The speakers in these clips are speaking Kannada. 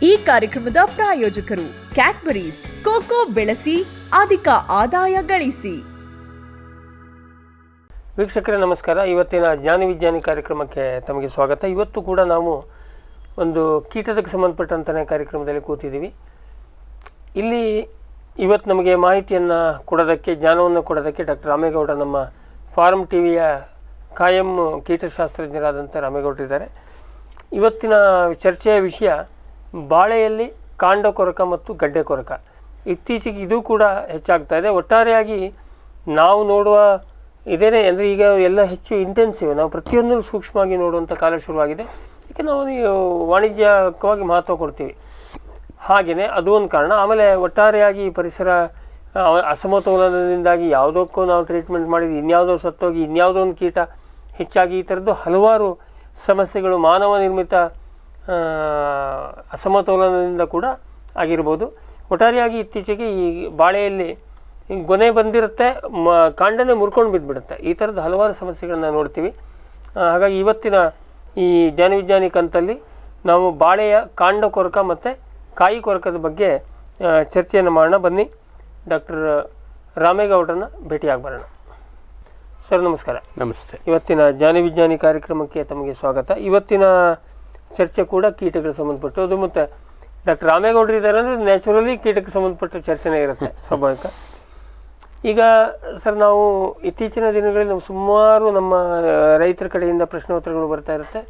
ಈ ಕಾರ್ಯಕ್ರಮದ ಪ್ರಾಯೋಜಕರು ಕ್ಯಾಡ್ಬರೀಸ್. ಕೋಕೋ ಬೆಳೆಸಿ ಅಧಿಕ ಆದಾಯ ಗಳಿಸಿ. ವೀಕ್ಷಕರೇ ನಮಸ್ಕಾರ. ಇವತ್ತಿನ ಜ್ಞಾನ ವಿಜ್ಞಾನಿ ಕಾರ್ಯಕ್ರಮಕ್ಕೆ ತಮಗೆ ಸ್ವಾಗತ. ಇವತ್ತು ಕೂಡ ನಾವು ಒಂದು ಕೀಟಕ್ಕೆ ಸಂಬಂಧಪಟ್ಟಂತನೇ ಕಾರ್ಯಕ್ರಮದಲ್ಲಿ ಕೂತಿದ್ದೀವಿ. ಇಲ್ಲಿ ಇವತ್ತು ನಮಗೆ ಮಾಹಿತಿಯನ್ನು ಕೊಡೋದಕ್ಕೆ, ಜ್ಞಾನವನ್ನು ಕೊಡೋದಕ್ಕೆ ಡಾಕ್ಟರ್ ರಾಮೇಗೌಡ, ನಮ್ಮ ಫಾರ್ಮ್ ಟಿವಿಯ ಕಾಯಂ ಕೀಟಶಾಸ್ತ್ರಜ್ಞರಾದಂಥ ರಾಮೇಗೌಡರಿದ್ದಾರೆ. ಇವತ್ತಿನ ಚರ್ಚೆಯ ವಿಷಯ ಬಾಳೆಯಲ್ಲಿ ಕಾಂಡ ಕೊರಕ ಮತ್ತು ಗಡ್ಡೆ ಕೊರಕ. ಇತ್ತೀಚೆಗೆ ಇದು ಕೂಡ ಹೆಚ್ಚಾಗ್ತಾ ಇದೆ. ಒಟ್ಟಾರೆಯಾಗಿ ನಾವು ನೋಡುವ ಇದೇನೇ ಅಂದರೆ ಈಗ ಎಲ್ಲ ಹೆಚ್ಚು ಇಂಟೆನ್ಸಿವ್, ನಾವು ಪ್ರತಿಯೊಂದೂ ಸೂಕ್ಷ್ಮವಾಗಿ ನೋಡುವಂಥ ಕಾಲ ಶುರುವಾಗಿದೆ. ಯಾಕೆ ನಾವು ವಾಣಿಜ್ಯಿಕವಾಗಿ ಮಹತ್ವ ಕೊಡ್ತೀವಿ, ಹಾಗೆಯೇ ಅದು ಒಂದು ಕಾರಣ. ಆಮೇಲೆ ಒಟ್ಟಾರೆಯಾಗಿ ಪರಿಸರ ಅಸಮತೋಲನದಿಂದಾಗಿ ಯಾವುದಕ್ಕೂ ನಾವು ಟ್ರೀಟ್ಮೆಂಟ್ ಮಾಡಿದ್ವಿ, ಇನ್ಯಾವುದೋ ಸತ್ತೋಗಿ ಇನ್ಯಾವುದೋ ಒಂದು ಕೀಟ ಹೆಚ್ಚಾಗಿ, ಈ ಥರದ್ದು ಹಲವಾರು ಸಮಸ್ಯೆಗಳು ಮಾನವ ನಿರ್ಮಿತ ಅಸಮತೋಲನದಿಂದ ಕೂಡ ಆಗಿರ್ಬೋದು. ಒಟ್ಟಾರೆಯಾಗಿ ಇತ್ತೀಚೆಗೆ ಈ ಬಾಳೆಯಲ್ಲಿ ಗೊನೆ ಬಂದಿರುತ್ತೆ, ಕಾಂಡನೇ ಮುರ್ಕೊಂಡು ಬಿದ್ದುಬಿಡುತ್ತೆ. ಈ ಥರದ ಹಲವಾರು ಸಮಸ್ಯೆಗಳನ್ನ ನೋಡ್ತೀವಿ. ಹಾಗಾಗಿ ಇವತ್ತಿನ ಈ ಜ್ಞಾನವಿಜ್ಞಾನಿ ಕಂತಲ್ಲಿ ನಾವು ಬಾಳೆಯ ಕಾಂಡ ಕೊರಕ ಮತ್ತು ಕಾಯಿ ಕೊರಕದ ಬಗ್ಗೆ ಚರ್ಚೆಯನ್ನು ಮಾಡೋಣ. ಬನ್ನಿ, ಡಾಕ್ಟರ್ ರಾಮೇಗೌಡರನ್ನ ಭೇಟಿಯಾಗಿ ಬರೋಣ. ಸರ್ ನಮಸ್ಕಾರ. ನಮಸ್ತೆ. ಇವತ್ತಿನ ಜ್ಞಾನವಿಜ್ಞಾನಿ ಕಾರ್ಯಕ್ರಮಕ್ಕೆ ತಮಗೆ ಸ್ವಾಗತ. ಇವತ್ತಿನ ಚರ್ಚೆ ಕೂಡ ಕೀಟಗಳಿಗೆ ಸಂಬಂಧಪಟ್ಟು, ಅದು ಮತ್ತು ಡಾಕ್ಟರ್ ರಾಮೇಗೌಡರು ಇದ್ದಾರೆ ಅಂದರೆ ನ್ಯಾಚುರಲಿ ಕೀಟಕ್ಕೆ ಸಂಬಂಧಪಟ್ಟ ಚರ್ಚೆನೇ ಇರುತ್ತೆ, ಸ್ವಾಭಾವಿಕ. ಈಗ ಸರ್, ನಾವು ಇತ್ತೀಚಿನ ದಿನಗಳಲ್ಲಿ ನಾವು ಸುಮಾರು ನಮ್ಮ ರೈತರ ಕಡೆಯಿಂದ ಪ್ರಶ್ನೋತ್ತರಗಳು ಬರ್ತಾ ಇರುತ್ತೆ.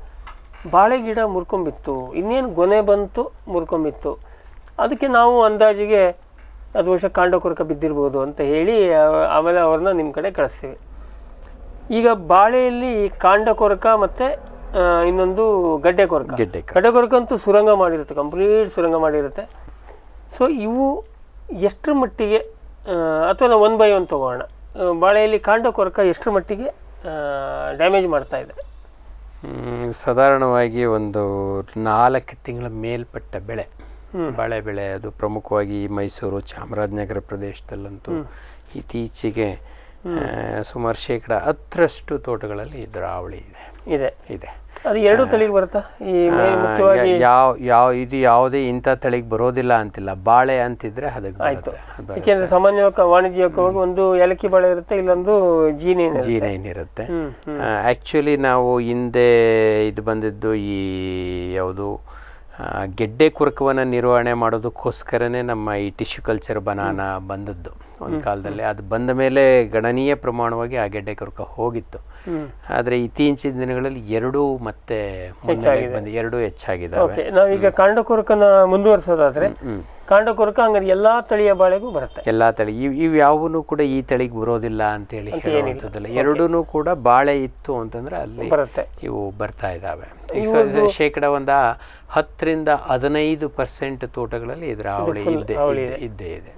ಬಾಳೆ ಗಿಡ ಮುರ್ಕೊಂಬಿತ್ತು, ಇನ್ನೇನು ಗೊನೆ ಬಂತು, ಮುರ್ಕೊಂಬಿತ್ತು, ಅದಕ್ಕೆ ನಾವು ಅಂದಾಜಿಗೆ ಅದು ವರ್ಷ ಕಾಂಡ ಕೊರಕ ಬಿದ್ದಿರ್ಬೋದು ಅಂತ ಹೇಳಿ ಆಮೇಲೆ ಅವ್ರನ್ನ ನಿಮ್ಮ ಕಡೆ ಕಳಿಸ್ತೀವಿ. ಈಗ ಬಾಳೆಯಲ್ಲಿ ಕಾಂಡ ಕೊರಕ ಮತ್ತು ಇನ್ನೊಂದು ಗಡ್ಡೆ ಕೊರಕ. ಗಡ್ಡೆ ಕೊರಕ ಅಂತೂ ಸುರಂಗ ಮಾಡಿರುತ್ತೆ, ಕಂಪ್ಲೀಟ್ ಸುರಂಗ ಮಾಡಿರುತ್ತೆ. ಸೊ ಇವು ಎಷ್ಟರ ಮಟ್ಟಿಗೆ, ಅಥವಾ ನಾವು 1 by 1 ತೊಗೋಣ, ಬಾಳೆಯಲ್ಲಿ ಕಾಂಡ ಕೊರಕ ಎಷ್ಟರ ಮಟ್ಟಿಗೆ ಡ್ಯಾಮೇಜ್ ಮಾಡ್ತಾ ಇದೆ? ಸಾಧಾರಣವಾಗಿ ಒಂದು 4 ತಿಂಗಳ ಮೇಲ್ಪಟ್ಟ ಬೆಳೆ, ಬಾಳೆ ಬೆಳೆ, ಅದು ಪ್ರಮುಖವಾಗಿ ಮೈಸೂರು, ಚಾಮರಾಜನಗರ ಪ್ರದೇಶದಲ್ಲಂತೂ ಇತ್ತೀಚೆಗೆ ಸುಮಾರು 10% ತೋಟಗಳಲ್ಲಿ ಇದರ ಹಾವಳಿ ಇದೆ. ಅದು 2 ತಳಿಗೆ ಬರುತ್ತಾ? ಈ ಮುಖ್ಯವಾಗಿ ಇದು ಯಾವುದೇ ಇಂಥ ತಳಿಗೆ ಬರೋದಿಲ್ಲ ಅಂತಿಲ್ಲ. ಬಾಳೆ ಅಂತಿದ್ರೆ ಅದಕ್ಕೆ ಆಯ್ತು. ಯಾಕೆಂದ್ರೆ ಸಾಮಾನ್ಯವಾಗಿ ವಾಣಿಜ್ಯಿಕವಾಗಿ ಒಂದು ಏಲಕ್ಕಿ ಬಾಳೆ ಇರುತ್ತೆ, ಇಲ್ಲೊಂದು G9 ಇರುತ್ತೆ. ಆ್ಯಕ್ಚುಲಿ ನಾವು ಹಿಂದೆ ಇದು ಬಂದಿದ್ದು ಈ ಯಾವುದು ಗೆಡ್ಡೆ ಕೊರಕವನ್ನು ನಿರ್ವಹಣೆ ಮಾಡೋದಕ್ಕೋಸ್ಕರನೇ ನಮ್ಮ ಈ ಟಿಶ್ಯೂ ಕಲ್ಚರ್ ಬನಾನಾ ಬಂದದ್ದು ಒಂದು ಕಾಲದಲ್ಲಿ. ಅದು ಬಂದ ಮೇಲೆ ಗಣನೀಯ ಪ್ರಮಾಣವಾಗಿ ಆ ಗೆಡ್ಡೆ ಕೊರಕ ಹೋಗಿತ್ತು. ಆದರೆ ಇತ್ತೀಚಿನ ದಿನಗಳಲ್ಲಿ ಎರಡೂ ಹೆಚ್ಚಾಗಿದ್ದಾವೆ. ನಾವೀಗ ಕಾಂಡ ಕೊರಕನ ಮುಂದುವರಿಸೋದಾದ್ರೆ, ಕಾಂಡ ಕೊರಕ ಹಂಗಾರೆ ಎಲ್ಲಾ ತಳಿಯ ಬಾಳೆಗೂ ಬರುತ್ತೆ. ಎಲ್ಲಾ ತಳಿ ಇವು ಯಾವೂ ಕೂಡ ಈ ತಳಿಗೆ ಬರೋದಿಲ್ಲ ಅಂತೇಳಿ ಹೇಳುವಂಥದ್ದಲ್ಲ. ಎರಡೂ ಕೂಡ ಬಾಳೆ ಇತ್ತು ಅಂತಂದ್ರೆ ಅಲ್ಲಿ ಬರುತ್ತೆ, ಇವು ಬರ್ತಾ ಇದ್ದಾವೆ. ಶೇಕಡ 10-15% ತೋಟಗಳಲ್ಲಿ ಇದರ ಹಾವಳಿ ಇದ್ದೇ ಇದೆ.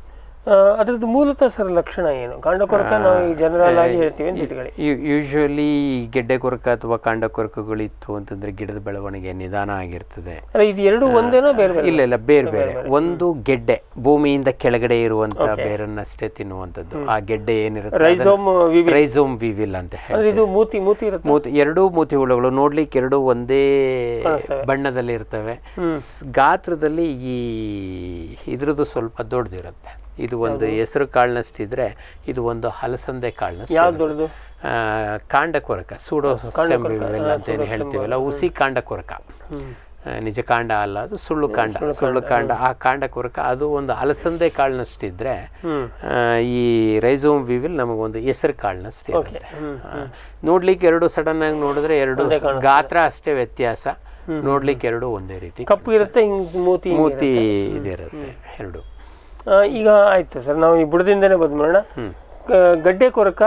ಅದ್ರದ್ದು ಮೂಲತಃ ಸರ್ ಲಕ್ಷಣ ಏನು? ಕಾಂಡ ಕೊರಕ ನಾವು ಜನರಲ್ ಆಗಿ ಹೇಳ್ತೀವಿ ಅಂತ ಇಟ್ಕೊಳ್ಳಿ. ಯೂಶುವಲಿ ಗೆಡ್ಡೆ ಕೊರಕ ಅಥವಾ ಕಾಂಡ ಕೊರಕಗಳಿತ್ತು ಅಂತಂದ್ರೆ ಗಿಡದ ಬೆಳವಣಿಗೆ ನಿಧಾನ ಆಗಿರ್ತದೆ. ಇದು ಎರಡು ಒಂದೇನೋ ಬೇರೆ? ಇಲ್ಲ, ಬೇರೆ ಬೇರೆ. ಒಂದು ಗೆಡ್ಡೆ ಭೂಮಿಯಿಂದ ಕೆಳಗಡೆ ಇರುವಂತ ಬೇರನ್ನಷ್ಟೇ ತಿನ್ನುವಂಥದ್ದು. ಆ ಗೆಡ್ಡೆ ಏನಿರುತ್ತೆ ರೈಸೋಮ್ ವಿವಿಲ್ ಅಂತ ಹೇಳಿ. ಇದು ಮೂತಿ ಇರುತ್ತೆ. ಎರಡೂ ಮೂತಿ ಹುಳುಗಳು ನೋಡ್ಲಿಕ್ಕೆ ಎರಡೂ ಒಂದೇ ಬಣ್ಣದಲ್ಲಿ ಇರ್ತವೆ. ಗಾತ್ರದಲ್ಲಿ ಈ ಇದ್ರದ್ದು ಸ್ವಲ್ಪ ದೊಡ್ಡದಿರುತ್ತೆ. ಇದು ಒಂದು ಹೆಸರು ಕಾಳಿನಷ್ಟಿದ್ರೆ ಇದು ಒಂದು ಹಲಸಂದೆ ಕಾಳಿನಷ್ಟು. ಕಾಂಡ ಕೊರಕ, ಸೂಡೋಸ್ಟೆಮ್ ವಿವಿಲ್ ಅಂತ ಏನು ಹೇಳ್ತೀವಲ್ಲ, ಹುಸಿ ಕಾಂಡ ಕೊರಕ, ನಿಜ ಕಾಂಡ ಅಲ್ಲ, ಅದು ಸುಳ್ಳು ಕಾಂಡ. ಆ ಕಾಂಡ ಕೊರಕ ಅದು ಒಂದು ಅಲಸಂದೆ ಕಾಳಿನಷ್ಟಿದ್ರೆ, ಈ ರೈಸೋಮ್ ವಿವಿಲ್ ನಮಗೊಂದು ಹೆಸರು ಕಾಳಿನಷ್ಟು ಇರುತ್ತೆ. ನೋಡ್ಲಿಕ್ಕೆ ಎರಡು ಸಡನ್ ಆಗಿ ನೋಡಿದ್ರೆ ಎರಡು ಗಾತ್ರ ಅಷ್ಟೇ ವ್ಯತ್ಯಾಸ, ನೋಡ್ಲಿಕ್ಕೆ ಎರಡು ಒಂದೇ ರೀತಿ ಕಪ್ಪು ಇರುತ್ತೆ, ಮೂತಿ ಇದಿರುತ್ತೆ ಎರಡು. ಈಗ ಆಯ್ತು ಸರ್, ನಾವು ಈ ಬುಡದಿಂದನೇ ಬಂದ್ಬಿಡೋಣ. ಗಡ್ಡೆ ಕೊರಕ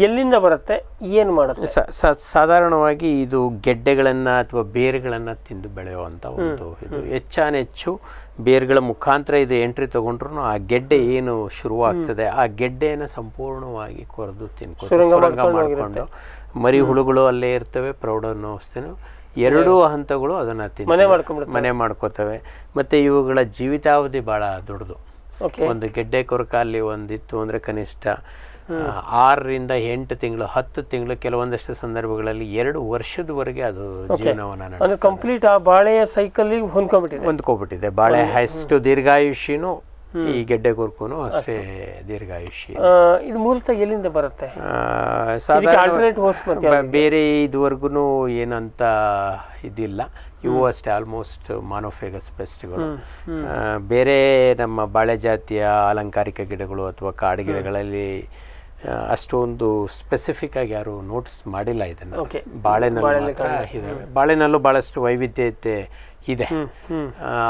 ಎಲ್ಲಿಂದ ಬರುತ್ತೆ, ಏನು ಮಾಡುತ್ತೆ? ಸಾಧಾರಣವಾಗಿ ಇದು ಗೆಡ್ಡೆಗಳನ್ನು ಅಥವಾ ಬೇರುಗಳನ್ನು ತಿಂದು ಬೆಳೆಯುವಂಥ ಒಂದು ಇದು. ಹೆಚ್ಚಾನೆಚ್ಚು ಬೇರುಗಳ ಮುಖಾಂತರ ಇದು ಎಂಟ್ರಿ ತಗೊಂಡ್ರು ಆ ಗೆಡ್ಡೆ ಏನು ಶುರುವಾಗ್ತದೆ ಆ ಗೆಡ್ಡೆಯನ್ನು ಸಂಪೂರ್ಣವಾಗಿ ಕೊರೆದು ಸುರಂಗ ಮಾಡಿಕೊಂಡು ಮರಿ ಹುಳುಗಳು ಅಲ್ಲೇ ಇರ್ತವೆ, ಪ್ರೌಢನವಸ್ಥೆನೂ ಎರಡೂ ಹಂತಗಳು ಅದನ್ನು ಮನೆ ಮಾಡ್ಕೋತವೆ. ಮತ್ತು ಇವುಗಳ ಜೀವಿತಾವಧಿ ಭಾಳ ದೊಡ್ಡದು. ಒಂದು ಗೆಡ್ಡೆ ಕೊರಕ ಅಲ್ಲಿ ಒಂದಿತ್ತು ಅಂದರೆ ಕನಿಷ್ಠ 6ರಿಂದ 8 ತಿಂಗಳು, 10 ತಿಂಗಳು, ಕೆಲವೊಂದಷ್ಟು ಸಂದರ್ಭಗಳಲ್ಲಿ 2 ವರ್ಷದವರೆಗೆ ಅದು ಜೀವನವನ್ನು ನಡೆಸುತ್ತೆ. ಕಂಪ್ಲೀಟ್ ಆ ಬಾಳೆಯ ಸೈಕಲ್ ಹೊಂದ್ಕೊಬಿಟ್ಟಿದೆ. ಬಾಳೆ ಎಷ್ಟು ದೀರ್ಘಾಯುಷ್ಯನೂ ಈ ಗೆಡ್ಡೆ ಕೊರ್ಕುನು ಅಷ್ಟೇ ದೀರ್ಘಾಯುಷ್ಯ. ಇದು ಮೂಲತಃ ಎಲ್ಲಿಂದ ಬರುತ್ತೆ? ಬೇರೆ ಇದುವರೆಗೂ ಏನಂತ ಇದಿಲ್ಲ. ಇವು ಅಷ್ಟೇ ಆಲ್ಮೋಸ್ಟ್ ಮಾನೋಫೇಗಸ್ ಪೆಸ್ಟ್ಗಳು. ಬೇರೆ ನಮ್ಮ ಬಾಳೆ ಜಾತಿಯ ಅಲಂಕಾರಿಕ ಗಿಡಗಳು ಅಥವಾ ಕಾಡು ಗಿಡಗಳಲ್ಲಿ ಅಷ್ಟೊಂದು ಸ್ಪೆಸಿಫಿಕ್ ಆಗಿ ಯಾರು ನೋಟಿಸ್ ಮಾಡಿಲ್ಲ ಇದನ್ನು. ಬಾಳೆನಲ್ಲೂ ಬಹಳಷ್ಟು ವೈವಿಧ್ಯತೆ ಇದೆ.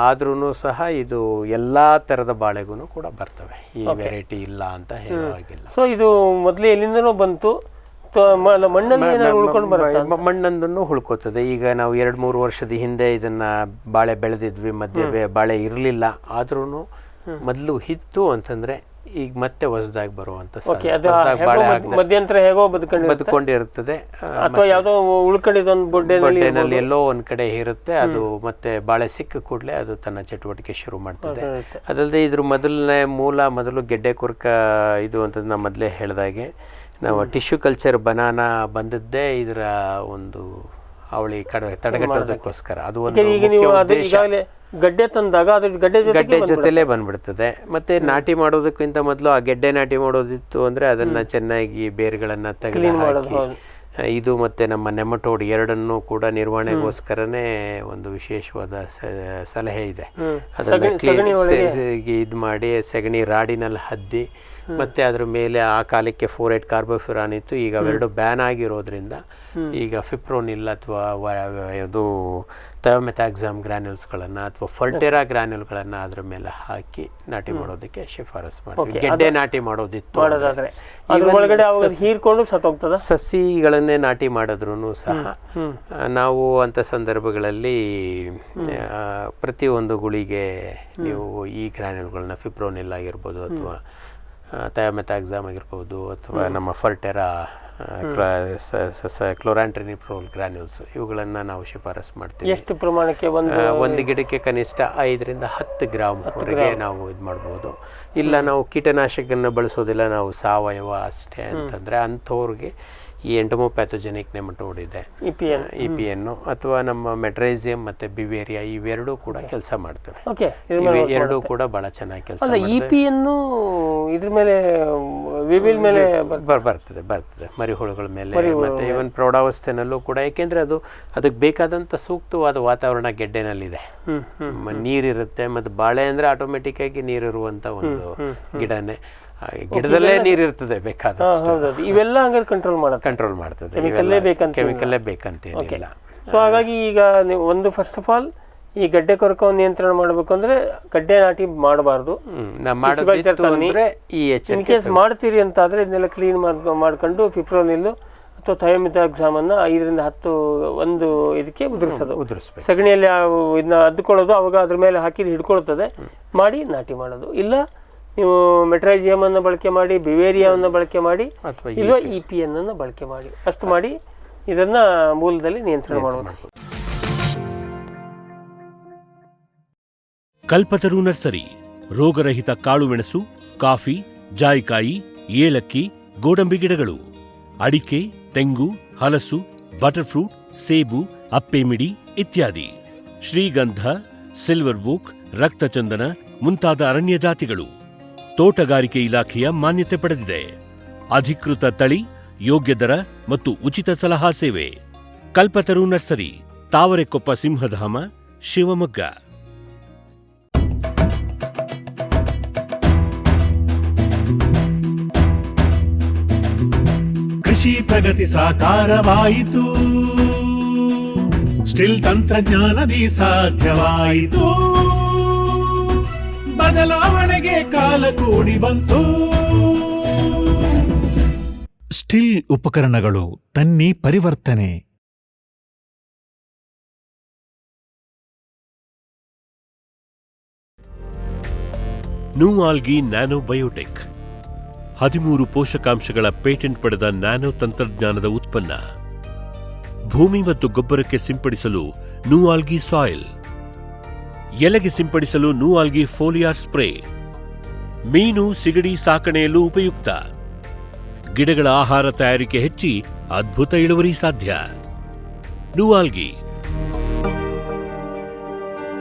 ಆದ್ರೂ ಸಹ ಇದು ಎಲ್ಲಾ ತರದ ಬಾಳೆಗೂ ಕೂಡ ಬರ್ತವೆ. ಈ ವೆರೈಟಿ ಇಲ್ಲ ಅಂತ ಹೇಳುವಾಗಿಲ್ಲ. ಸೊ ಇದು ಮೊದಲೇ ಎಲ್ಲಿಂದನೋ ಬಂತು, ಮಣ್ಣನ್ನು ಉಳ್ಕೋತದೆ. ಈಗ ನಾವು 2-3 ವರ್ಷದ ಹಿಂದೆ ಇದನ್ನ ಬಾಳೆ ಬೆಳೆದಿದ್ವಿ, ಮಧ್ಯೆ ಬಾಳೆ ಇರಲಿಲ್ಲ. ಆದ್ರೂ ಮೊದಲು ಇತ್ತು ಅಂತಂದ್ರೆ ಈಗ ಮತ್ತೆ ಹೊಸದಾಗಿ ಬರುವಂತ ಮಧ್ಯಂತರ ಹೇಗೋ ಬದುಕೊಂಡಿರುತ್ತದೆ, ಅಥವಾ ಯಾವುದೋ ಉಳ್ಕೊಂಡಿದ್ದೊಂದು ಬೊಡ್ಡೆನಲ್ಲಿ ಎಲ್ಲೋ ಒಂದ್ ಕಡೆ ಇರುತ್ತೆ. ಅದು ಮತ್ತೆ ಬಾಳೆ ಸಿಕ್ಕ ಕೂಡಲೇ ಅದು ತನ್ನ ಚಟುವಟಿಕೆ ಶುರು ಮಾಡ್ತದೆ. ಅದಲ್ಲದೆ ಇದ್ರ ಮೊದಲು ಗೆಡ್ಡೆ ಕೊರ್ಕ ಇದು ಅಂತ ನಾ ಮೊದಲೇ ಹೇಳಿದಾಗೆ ನಾವು ಟಿಶ್ಯೂ ಕಲ್ಚರ್ ಬನಾನಾ ಬಂದದ್ದೇ ಇದರ ಒಂದು ಅವಳಿ ತಡೆಗಟ್ಟೋದಕ್ಕೋಸ್ಕರ. ಅದು ಒಂದು ಗಡ್ಡೆ ತಂದಾಗ ಗಡ್ಡೆ ಜೊತೆಲೇ ಬಂದ್ಬಿಡ್ತದೆ. ಮತ್ತೆ ನಾಟಿ ಮಾಡೋದಕ್ಕಿಂತ ಮೊದಲು ಆ ಗೆಡ್ಡೆ ನಾಟಿ ಮಾಡೋದಿತ್ತು ಅಂದ್ರೆ ಅದನ್ನ ಚೆನ್ನಾಗಿ ಬೇರುಗಳನ್ನ ತೆಗೆದು ಇದು ಮತ್ತೆ ನಮ್ಮ ನೆಮಟೋಡ್ ಎರಡನ್ನೂ ಕೂಡ ನಿರ್ವಹಣೆಗೋಸ್ಕರನೇ ಒಂದು ವಿಶೇಷವಾದ ಸಲಹೆ ಇದೆ. ಅದನ್ನ ಇದು ಮಾಡಿ ಸಗಣಿ ರಾಡಿನಲ್ಲಿ ಹದ್ದಿ ಮತ್ತೆ ಅದ್ರ ಮೇಲೆ ಆ ಕಾಲಕ್ಕೆ 4,8 ಕಾರ್ಬೋಫ್ಯುರಾನ್ ಇತ್ತು. ಈಗ ಅವೆರಡು ಬ್ಯಾನ್ ಆಗಿರೋದ್ರಿಂದ ಈಗ ಫಿಪ್ರೋನಿಲ್ ಅಥವಾ ಇದು ಥಯೋಮೆಥಾಕ್ಸಾಮ್ ಗ್ರಾನ್ಯೂಲ್ಸ್ಗಳನ್ನು ಅಥವಾ ಫಲ್ಟೆರಾ ಗ್ರಾನ್ಯೂಲ್ಗಳನ್ನು ಅದ್ರ ಮೇಲೆ ಹಾಕಿ ನಾಟಿ ಮಾಡೋದಕ್ಕೆ ಶಿಫಾರಸ್ ಮಾಡ್ತೀವಿ. ಗೆಡ್ಡೆ ನಾಟಿ ಮಾಡೋದಿತ್ತು ಸಸಿಗಳನ್ನೇ ನಾಟಿ ಮಾಡಿದ್ರು ಸಹ ನಾವು ಅಂತ ಸಂದರ್ಭಗಳಲ್ಲಿ ಪ್ರತಿಯೊಂದು ಗುಳಿಗೆ ನೀವು ಈ ಗ್ರಾನ್ಯೂಲ್ಗಳನ್ನ ಫಿಪ್ರೋನಿಲ್ ಆಗಿರ್ಬೋದು ಅಥವಾ ಥಯೋಮೆಥಾಕ್ಸಾಮ್ ಆಗಿರ್ಬೋದು ಅಥವಾ ನಮ್ಮ ಫಲ್ಟೆರಾ ಕ್ಲೋರಾಂಟ್ರಿನಿಪ್ರೋಲ್ ಗ್ರಾನ್ಯೂಲ್ಸ್ ಇವುಗಳನ್ನು ನಾವು ಶಿಫಾರಸ್ ಮಾಡ್ತೀವಿ. ಎಷ್ಟು ಪ್ರಮಾಣಕ್ಕೆ? ಒಂದು ಗಿಡಕ್ಕೆ ಕನಿಷ್ಠ 5ರಿಂದ 10 ಗ್ರಾಮ್ ನಾವು ಇದು ಮಾಡ್ಬೋದು. ಇಲ್ಲ ನಾವು ಕೀಟನಾಶಕವನ್ನು ಬಳಸೋದಿಲ್ಲ, ನಾವು ಸಾವಯವ ಅಷ್ಟೇ ಅಂತಂದರೆ ಅಂಥವ್ರಿಗೆ ಈ ಎಂಟಮೋಪ್ಯಾಥೋಜೆನಿಕ್ ನೆಮಟೋಡ್ ಇದೆ, EPN ಅಥವಾ ನಮ್ಮ ಮೆಟ್ರೈಸಿಯಂ ಮತ್ತು ಬಿವೇರಿಯಾ, ಇವೆರಡೂ ಕೂಡ ಕೆಲಸ ಮಾಡ್ತವೆ. ಎರಡೂ ಕೂಡ ಬಹಳ ಚೆನ್ನಾಗಿ ಕೆಲಸ ಮಾಡ್ತವೆ. EPN ಇದ್ರ ಮೇಲೆ ಬರ್ತದೆ ಮರಿಹುಳುಗಳ ಮೇಲೆ ಮತ್ತೆ ಇವನ್ ಪ್ರೌಢಾವಸ್ಥೆನಲ್ಲೂ ಕೂಡ. ಯಾಕೆಂದ್ರೆ ಅದಕ್ಕೆ ಬೇಕಾದಂತ ಸೂಕ್ತವಾದ ವಾತಾವರಣ ಗೆಡ್ಡೆನಲ್ಲಿದೆ. ನೀರಿರುತ್ತೆ, ಮತ್ತೆ ಬಾಳೆ ಅಂದ್ರೆ ಆಟೋಮೆಟಿಕ್ ಆಗಿ ನೀರಿರುವಂತ ಒಂದು ಗಿಡನೇ. ಗಿಡದಲ್ಲೇ ನೀರಿರ್ತದೆ ಬೇಕಾದಷ್ಟು. ಇವೆಲ್ಲ ಹಂಗಾರೆ ಕಂಟ್ರೋಲ್ ಮಾಡ್ತದೆ. ಕೆಮಿಕಲ್ಲೇ ಬೇಕಂತ ಏನಿಲ್ಲ. ಸೊ ಹಾಗಾಗಿ ಈಗ ನೀವು ಒಂದು ಫಸ್ಟ್ ಆಫ್ ಆಲ್ ಈ ಗಡ್ಡೆ ಕೊರಕವನ್ನು ನಿಯಂತ್ರಣ ಮಾಡಬೇಕು ಅಂದ್ರೆ ಗಡ್ಡೆ ನಾಟಿ ಮಾಡಬಾರ್ದು. ಇನ್ ಕೇಸ್ ಮಾಡ್ತೀರಿ ಅಂತ ಆದ್ರೆ ಇದನ್ನೆಲ್ಲ ಕ್ಲೀನ್ ಮಾಡ್ಕೊಂಡು ಫಿಪ್ರೋನಿಲ್ ಅಥವಾ ಥಯೋಮೆಥಾಕ್ಸಾಮ್ ಅನ್ನ 5ರಿಂದ 10 ಒಂದು ಇದಕ್ಕೆ ಉದುರಿಸೋದು. ಸಗಣಿಯಲ್ಲಿ ಇದನ್ನ ಅದ್ದುಕೊಳ್ಳೋದು, ಅವಾಗ ಅದ್ರ ಮೇಲೆ ಹಾಕಿ ಹಿಡ್ಕೊಳ್ತದೆ, ಮಾಡಿ ನಾಟಿ ಮಾಡೋದು. ಇಲ್ಲ ನೀವು ಮೆಟ್ರೈಸಿಯಮ್ ಅನ್ನು ಬಳಕೆ ಮಾಡಿ, ಬಿವೇರಿಯಾವನ್ನು ಬಳಕೆ ಮಾಡಿ, ಇಲ್ಲ EPN ಅನ್ನು ಬಳಕೆ ಮಾಡಿ, ಅಷ್ಟು ಮಾಡಿ ಇದನ್ನ ಮೂಲದಲ್ಲಿ ನಿಯಂತ್ರಣ ಮಾಡಬಹುದು. ಕಲ್ಪತರು ನರ್ಸರಿ ರೋಗರಹಿತ ಕಾಳುಮೆಣಸು, ಕಾಫಿ, ಜಾಯಿಕಾಯಿ, ಏಲಕ್ಕಿ, ಗೋಡಂಬಿ ಗಿಡಗಳು, ಅಡಿಕೆ, ತೆಂಗು, ಹಲಸು, ಬಟರ್ ಫ್ರೂಟ್, ಸೇಬು, ಅಪ್ಪೆಮಿಡಿ ಇತ್ಯಾದಿ, ಶ್ರೀಗಂಧ, ಸಿಲ್ವರ್ ಬೂಕ್, ರಕ್ತಚಂದನ ಮುಂತಾದ ಅರಣ್ಯ ಜಾತಿಗಳು ತೋಟಗಾರಿಕೆ ಇಲಾಖೆಯ ಮಾನ್ಯತೆ ಪಡೆದಿದೆ. ಅಧಿಕೃತ ತಳಿ, ಯೋಗ್ಯ ದರ ಮತ್ತು ಉಚಿತ ಸಲಹಾ ಸೇವೆ. ಕಲ್ಪತರು ನರ್ಸರಿ, ತಾವರೆಕೊಪ್ಪ ಸಿಂಹಧಾಮ, ಶಿವಮೊಗ್ಗ. ಕೃಷಿ ಪ್ರಗತಿ ಸಾಕಾರವಾಯಿತು, ಸ್ಟಿಲ್ ತಂತ್ರಜ್ಞಾನದಿ ಸಾಧ್ಯವಾಯಿತು, ಬದಲಾವಣೆಗೆ ಕಾಲ ಕೂಡಿ ಬಂತು. ಸ್ಟಿಲ್ ಉಪಕರಣಗಳು ತನ್ನಿ ಪರಿವರ್ತನೆ. ನೂಆಲ್ಗಿ ನ್ಯಾನೋ ಬಯೋಟೆಕ್ 13 ಪೋಷಕಾಂಶಗಳ ಪೇಟೆಂಟ್ ಪಡೆದ ನ್ಯಾನೋ ತಂತ್ರಜ್ಞಾನದ ಉತ್ಪನ್ನ. ಭೂಮಿ ಮತ್ತು ಗೊಬ್ಬರಕ್ಕೆ ಸಿಂಪಡಿಸಲು ನೂಆಲ್ಗಿ ಸಾಯಿಲ್, ಎಲೆಗೆ ಸಿಂಪಡಿಸಲು ನೂಆಲ್ಗಿ ಫೋಲಿಯಾರ್ ಸ್ಪ್ರೇ, ಮೀನು ಸಿಗಡಿ ಸಾಕಣೆಯಲ್ಲೂ ಉಪಯುಕ್ತ. ಗಿಡಗಳ ಆಹಾರ ತಯಾರಿಕೆ ಹೆಚ್ಚಿ ಅದ್ಭುತ ಇಳುವರಿ ಸಾಧ್ಯ. ನೂವಾಲ್ಗಿ.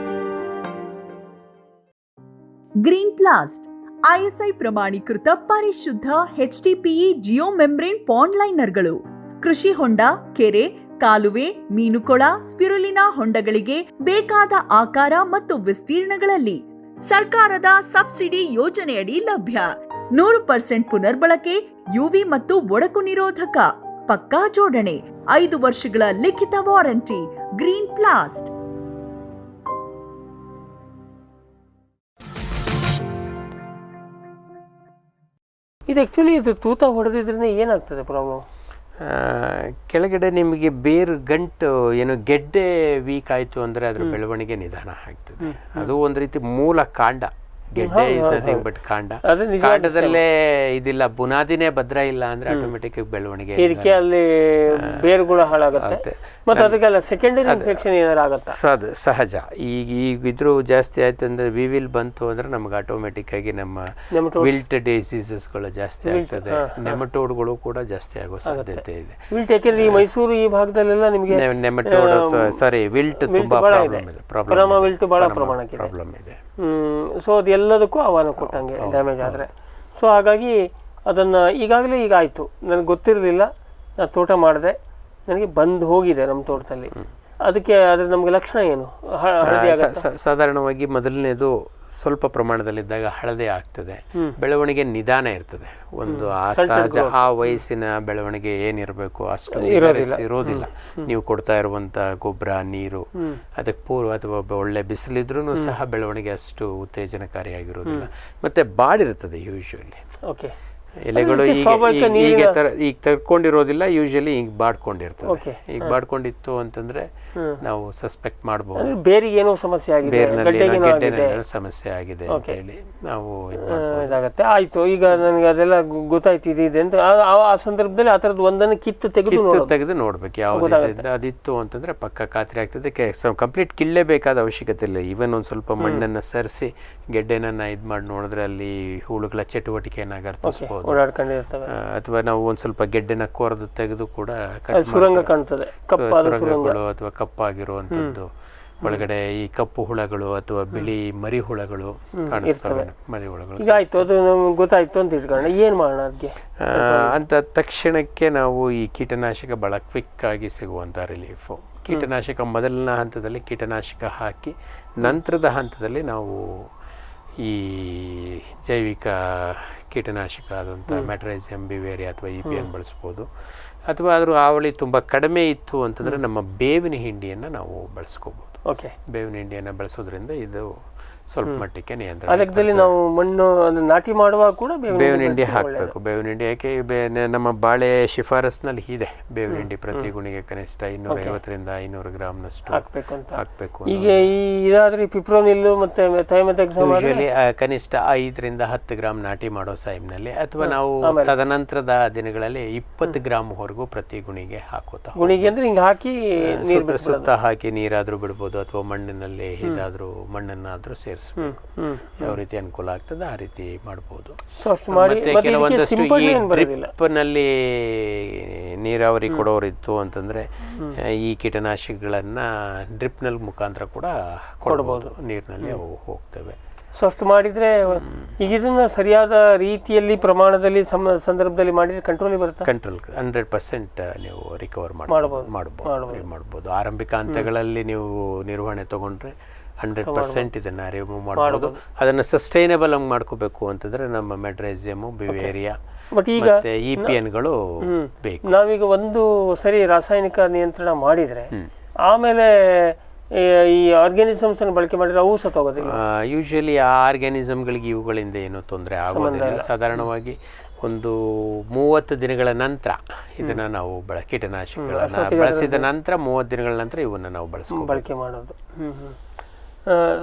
ಗ್ರೀನ್ ಪ್ಲಾಸ್ಟ್ ISI ಪ್ರಮಾಣೀಕೃತ ಪರಿಶುದ್ಧ HDPE ಜಿಯೋ ಮೆಂಬ್ರೇನ್ ಪಾಂಡ್ ಲೈನರ್ಗಳು ಕೃಷಿ ಹೊಂಡ, ಕೆರೆ, ಕಾಲುವೆ, ಮೀನುಕೊಳ, ಸ್ಪಿರುಲಿನಾ ಹೊಂಡಗಳಿಗೆ ಬೇಕಾದ ಆಕಾರ ಮತ್ತು ವಿಸ್ತೀರ್ಣಗಳಲ್ಲಿ ಸರ್ಕಾರದ ಸಬ್ಸಿಡಿ ಯೋಜನೆಯಡಿ ಲಭ್ಯ. 100% ಪುನರ್ಬಳಕೆ, UV ಮತ್ತು ಒಡಕು ನಿರೋಧಕ, ಪಕ್ಕಾ ಜೋಡಣೆ, 5 ವರ್ಷಗಳ ಲಿಖಿತ ವಾರಂಟಿ. ಗ್ರೀನ್ ಪ್ಲಾಸ್ಟ್. ಇದು ಆ್ಯಕ್ಚುಲಿ ಇದು ತೂತ ಹೊಡೆದಿದ್ರಿಂದ ಏನಾಗ್ತದೆ ಪ್ರಾಬ್ಲಮ್? ಕೆಳಗಡೆ ನಿಮಗೆ ಬೇರು ಗಂಟು ಏನು ಗೆಡ್ಡೆ ವೀಕ್ ಆಯಿತು ಅಂದರೆ ಅದರ ಬೆಳವಣಿಗೆ ನಿಧಾನ ಆಗ್ತದೆ. ಅದು ಒಂದು ರೀತಿ ಮೂಲ ಕಾಂಡ. ಗೆಡ್ಡೆ ಇಸ್ ನಥಿಂಗ್ ಬಟ್ ಕಾಂಡ. ಕಾಂಡದಲ್ಲೇ ಇದಿಲ್ಲ, ಬುನಾದಿನೇ ಭದ್ರ ಇಲ್ಲ ಅಂದ್ರೆ ಆಟೋಮೆಟಿಕ್ ಬೆಳವಣಿಗೆ ಇದಕ್ಕೆ ಅಲ್ಲಿ ಬೇರುಗಳು ಹಾಳಾಗುತ್ತೆ. ಮತ್ತೆ ಅದಕ್ಕೆಲ್ಲ ಸೆಕೆಂಡರಿ ಇನ್ಫೆಕ್ಷನ್ ಏನಾರು ಆಗುತ್ತೆ. ಸಹಜ. ಈಗ ಇದ್ರೂ ಜಾಸ್ತಿ ಆಯ್ತು ಅಂದ್ರೆ ವಿವಿಲ್ ಬಂತು ಅಂದ್ರೆ ನಮ್ಗೆ ಆಟೋಮೆಟಿಕ್ ಆಗಿ ನಮ್ಮ ವಿಲ್ಟ್ ಡಿಸೀಸಸ್ಗಳು ಜಾಸ್ತಿ ಆಗ್ತದೆ. ನೆಮಟೋಡ್ಗಳು ಕೂಡ ಜಾಸ್ತಿ ಆಗೋ ಸಾಧ್ಯತೆ ಇದೆ. ವಿಲ್ಟ್ ಯಾಕೆಂದ್ರೆ ಈ ಮೈಸೂರು ಈ ಭಾಗದಲ್ಲೆಲ್ಲ ನಿಮಗೆ ನೆಮಟೋಡ್ ಸಾರಿ ವಿಲ್ಟ್ ತುಂಬಾ ಪ್ರಾಬ್ಲಮ್ ಇದೆ. ಸೊ ಅದೆಲ್ಲದಕ್ಕೂ ಆಹ್ವಾನ ಕೊಟ್ಟಂಗೆ ಡ್ಯಾಮೇಜ್ ಆದರೆ. ಸೊ ಹಾಗಾಗಿ ಅದನ್ನು ಈಗಾಗಲೇ ಈಗ ಆಯಿತು, ನನಗೆ ಗೊತ್ತಿರಲಿಲ್ಲ, ನಾನು ತೋಟ ಮಾಡಿದೆ, ನನಗೆ ಬಂದು ಹೋಗಿದೆ ನಮ್ಮ ತೋಟದಲ್ಲಿ. ಅದಕ್ಕೆ ಅದ್ರ ನಮಗೆ ಲಕ್ಷಣ ಏನು? ಸಾಧಾರಣವಾಗಿ ಮೊದಲನೇದು ಸ್ವಲ್ಪ ಪ್ರಮಾಣದಲ್ಲಿದ್ದಾಗ ಹಳದೆ ಆಗ್ತದೆ, ಬೆಳವಣಿಗೆ ನಿಧಾನ ಇರ್ತದೆ. ಒಂದು ಸಹಜ ಆ ವಯಸ್ಸಿನ ಬೆಳವಣಿಗೆ ಏನಿರಬೇಕು ಅಷ್ಟು ಇರೋದಿಲ್ಲ. ನೀವು ಕೊಡ್ತಾ ಇರುವಂತ ಗೊಬ್ಬರ, ನೀರು ಅದಕ್ಕೆ ಪೂರ್ವ ಅಥವಾ ಒಳ್ಳೆ ಬಿಸಿಲಿದ್ರೂ ಸಹ ಬೆಳವಣಿಗೆ ಅಷ್ಟು ಉತ್ತೇಜನಕಾರಿಯಾಗಿರೋದಿಲ್ಲ. ಮತ್ತೆ ಬಾಡಿರ್ತದೆ ಯೂಶುವಲಿ. ಓಕೆ, ಎಲೆಗಳು ಈಗ ತರ್ಕೊಂಡಿರೋದಿಲ್ಲ, ಯೂಶಲಿ ಈಗ ಬಾಡ್ಕೊಂಡಿರ್ತದೆ. ಈಗ ಬಾಡ್ಕೊಂಡಿತ್ತು ಅಂತಂದ್ರೆ ನಾವು ಸಸ್ಪೆಕ್ಟ್ ಮಾಡಬಹುದು ಬೇರಿಗೆ ಏನೋ ಸಮಸ್ಯೆ ಆಗಿದೆ, ಸಮಸ್ಯೆ ಆಗಿದೆ ಅಂತ ಹೇಳಿ ನಾವು ಇದಾಗತ್ತೆ. ಆಯ್ತು, ಈಗ ನನಗೆ ಅದೆಲ್ಲ ಗೊತ್ತಾಯ್ತು ಇದೆ ಅಂತ. ಆ ಸಂದರ್ಭದಲ್ಲಿ ಆ ಥರದ್ದು ಒಂದನ್ನು ಕಿತ್ತು ತೆಗೆದು ನೋಡ್ಬೇಕು ಯಾವ್ದು ಅದಿತ್ತು ಅಂತಂದ್ರೆ ಪಕ್ಕ ಖಾತ್ರಿ ಆಗ್ತದೆ. ಕಂಪ್ಲೀಟ್ ಕಿಳ್ಳೇಬೇಕಾದ ಅವಶ್ಯಕತೆ ಇಲ್ಲ. ಈವನ್ ಒಂದ್ ಸ್ವಲ್ಪ ಮಣ್ಣನ್ನ ಸರಿಸಿ ಗೆಡ್ಡೆನನ್ನ ಇದ್ ಮಾಡಿ ನೋಡಿದ್ರೆ ಅಲ್ಲಿ ಹುಳುಗಳ ಚಟುವಟಿಕೆಯನ್ನ ಗುರ್ತಿಸಬಹುದು. ಅಥವಾ ನಾವು ಒಂದ್ ಸ್ವಲ್ಪ ಗೆಡ್ಡೆನ ಕೊರೆದು ತೆಗೆದು ಕೂಡ ಸುರಂಗ ಕಾಣ್ತದೆ, ಸುರಂಗಗಳು ಅಥವಾ ಕಪ್ಪಾಗಿರುವಂತದ್ದು. ಒಳಗಡೆ ಈ ಕಪ್ಪು ಹುಳಗಳು ಅಥವಾ ಬಿಳಿ ಮರಿ ಹುಳಗಳು ಕಾಣಿಸ್ತವೆ. ಮರಿ ಹುಳಗಳು ಈಗ ಆಯ್ತು, ಅದು ನಮ್ಗೆ ಗೊತ್ತಾಯ್ತು ಅಂತ ಇಟ್ಕೊಳ್ಳೋಣ, ಏನ್ ಮಾಡೋಣ ಅದಕ್ಕೆ ಅಂತ ತಕ್ಷಣಕ್ಕೆ ನಾವು ಈ ಕೀಟನಾಶಕ ಬಹಳ ಕ್ವಿಕ್ ಆಗಿ ಸಿಗುವಂತ ರಿಲೀಫ್. ಕೀಟನಾಶಕ ಮೊದಲನ ಹಂತದಲ್ಲಿ ಕೀಟನಾಶಕ ಹಾಕಿ ನಂತರದ ಹಂತದಲ್ಲಿ ನಾವು ಈ ಜೈವಿಕ ಕೀಟನಾಶಕ ಆದಂಥ ಮೆಟ್ರೈಸಿಯಂ, ಬಿವೇರಿಯಾ ಅಥವಾ EPN ಬಳಸ್ಬೋದು. ಅಥವಾ ಅದ್ರ ಹಾವಳಿ ತುಂಬ ಕಡಿಮೆ ಇತ್ತು ಅಂತಂದರೆ ನಮ್ಮ ಬೇವಿನ ಹಿಂಡಿಯನ್ನು ನಾವು ಬಳಸ್ಕೋಬೋದು. ಬೇವಿನ ಹಿಂಡಿಯನ್ನು ಬಳಸೋದ್ರಿಂದ ಇದು ಸ್ವಲ್ಪ ಮಟ್ಟಿಗೆ ನಿಯಂತ್ರಣ. ಅದಕ್ಕೆ ನಾವು ಮಣ್ಣು ನಾಟಿ ಮಾಡುವಾಗ ಕೂಡ ಬೇವಿನ ಹಿಂಡಿ ಹಾಕಬೇಕು. ಬೇವಿನ ಹಿಂಡಿ ಯಾಕೆ ನಮ್ಮ ಬಾಳೆ ಶಿಫಾರಸ್ನಲ್ಲಿ ಇದೆ, ಬೇವಿನ ಹಿಂಡಿ ಪ್ರತಿ ಗುಣಿಗೆ ಕನಿಷ್ಠ 250 ರಿಂದ 500 ಗ್ರಾಮ್ನಷ್ಟು ಹಾಕಬೇಕು. ಈಗ ಇದಾದ್ರೆ ಪಿಪ್ರೋನಿಲ್ಲು ಮತ್ತೆ ಯೂಶಲಿ ಕನಿಷ್ಠ 5 ರಿಂದ 10 ಗ್ರಾಮ್ ನಾಟಿ ಮಾಡೋ ಟೈಮ್ನಲ್ಲಿ, ಅಥವಾ ನಾವು ತದನಂತರದ ದಿನಗಳಲ್ಲಿ 20 ಗ್ರಾಮ್ ವರೆಗೂ ಪ್ರತಿ ಗುಣಿಗೆ ಹಾಕೋತಾ. ಗುಣಿಗೆ ಅಂದ್ರೆ ಹಿಂಗೆ ಹಾಕಿ ಸುತ್ತ ಹಾಕಿ ನೀರಾದ್ರೂ ಬಿಡ್ಬೋದು, ಅಥವಾ ಮಣ್ಣಿನಲ್ಲಿ ಇದಾದ್ರೂ ಮಣ್ಣನ್ನಾದ್ರೂ ಸೇರಿಸಬೇಕು. ಯಾವ ರೀತಿ ಅನುಕೂಲ ಆಗ್ತದೆ ಆ ರೀತಿ ಮಾಡಬಹುದು. ಮತ್ತೆ ಕೆಲವೊಂದಷ್ಟು ಈ ಡ್ರಿಪ್ ನಲ್ಲಿ ನೀರಾವರಿ ಕೊಡೋರಿತ್ತು ಅಂತಂದ್ರೆ ಈ ಕೀಟನಾಶಕಗಳನ್ನ ಡ್ರಿಪ್ ನಲ್ಲಿ ಮುಖಾಂತರ ಕೂಡ ಕೊಡಬಹುದು, ನೀರಿನಲ್ಲಿ ಅವು ಹೋಗ್ತವೆ. ಸೊ ಅಷ್ಟು ಮಾಡಿದ್ರೆ ಈಗ ಇದನ್ನ ಸರಿಯಾದ ರೀತಿಯಲ್ಲಿ ಪ್ರಮಾಣದಲ್ಲಿ ಸಂದರ್ಭದಲ್ಲಿ ಮಾಡಿದ್ರೆ ಕಂಟ್ರೋಲ್ ಬರುತ್ತೆ. ಕಂಟ್ರೋಲ್ 100% ನೀವು ರಿಕವರ್ ಮಾಡಬಹುದು. ಆರಂಭಿಕ ಹಂತಗಳಲ್ಲಿ ನೀವು ನಿರ್ವಹಣೆ ತಗೊಂಡ್ರೆ 100% ಇದನ್ನ ರಿಮೂವ್ ಮಾಡಬಹುದು. ಅದನ್ನ ಸಸ್ಟೈನಬಲ್ ಆಗಿ ಮಾಡ್ಕೋಬೇಕು ಅಂತಂದ್ರೆ ನಮ್ಮ ಮೆಟ್ರೈಸಿಯಂ, ಬಿವೇರಿಯಾ ಮತ್ತೆ EPNಗಳು ಬೇಕು. ನಾವೀಗ ಒಂದು ಸರಿ ರಾಸಾಯನಿಕ ನಿಯಂತ್ರಣ ಮಾಡಿದ್ರೆ ಆಮೇಲೆ ಈ ಆರ್ಗ್ಯಾನಿಸಮ್ಸ್ ಅನ್ನು ಬಳಕೆ ಮಾಡಿದ್ರೆ ಅವು ಸತ್ತೋಗೋದಿಲ್ಲ. ಯೂಶಲಿ ಆ ಆರ್ಗ್ಯಾನಿಸಮ್ಗಳಿಗೆ ಇವುಗಳಿಂದ ಏನೂ ತೊಂದರೆ ಆಗೋದಿಲ್ಲ. ಸಾಧಾರಣವಾಗಿ ಒಂದು 30 ದಿನಗಳ ನಂತರ ಇದನ್ನ ನಾವು ಕೀಟನಾಶಕಗಳನ್ನ ಬಳಸಿದ ನಂತರ 30 ದಿನಗಳ ನಂತರ ಇವನ್ನ ನಾವು ಬಳಕೆ ಮಾಡೋದು.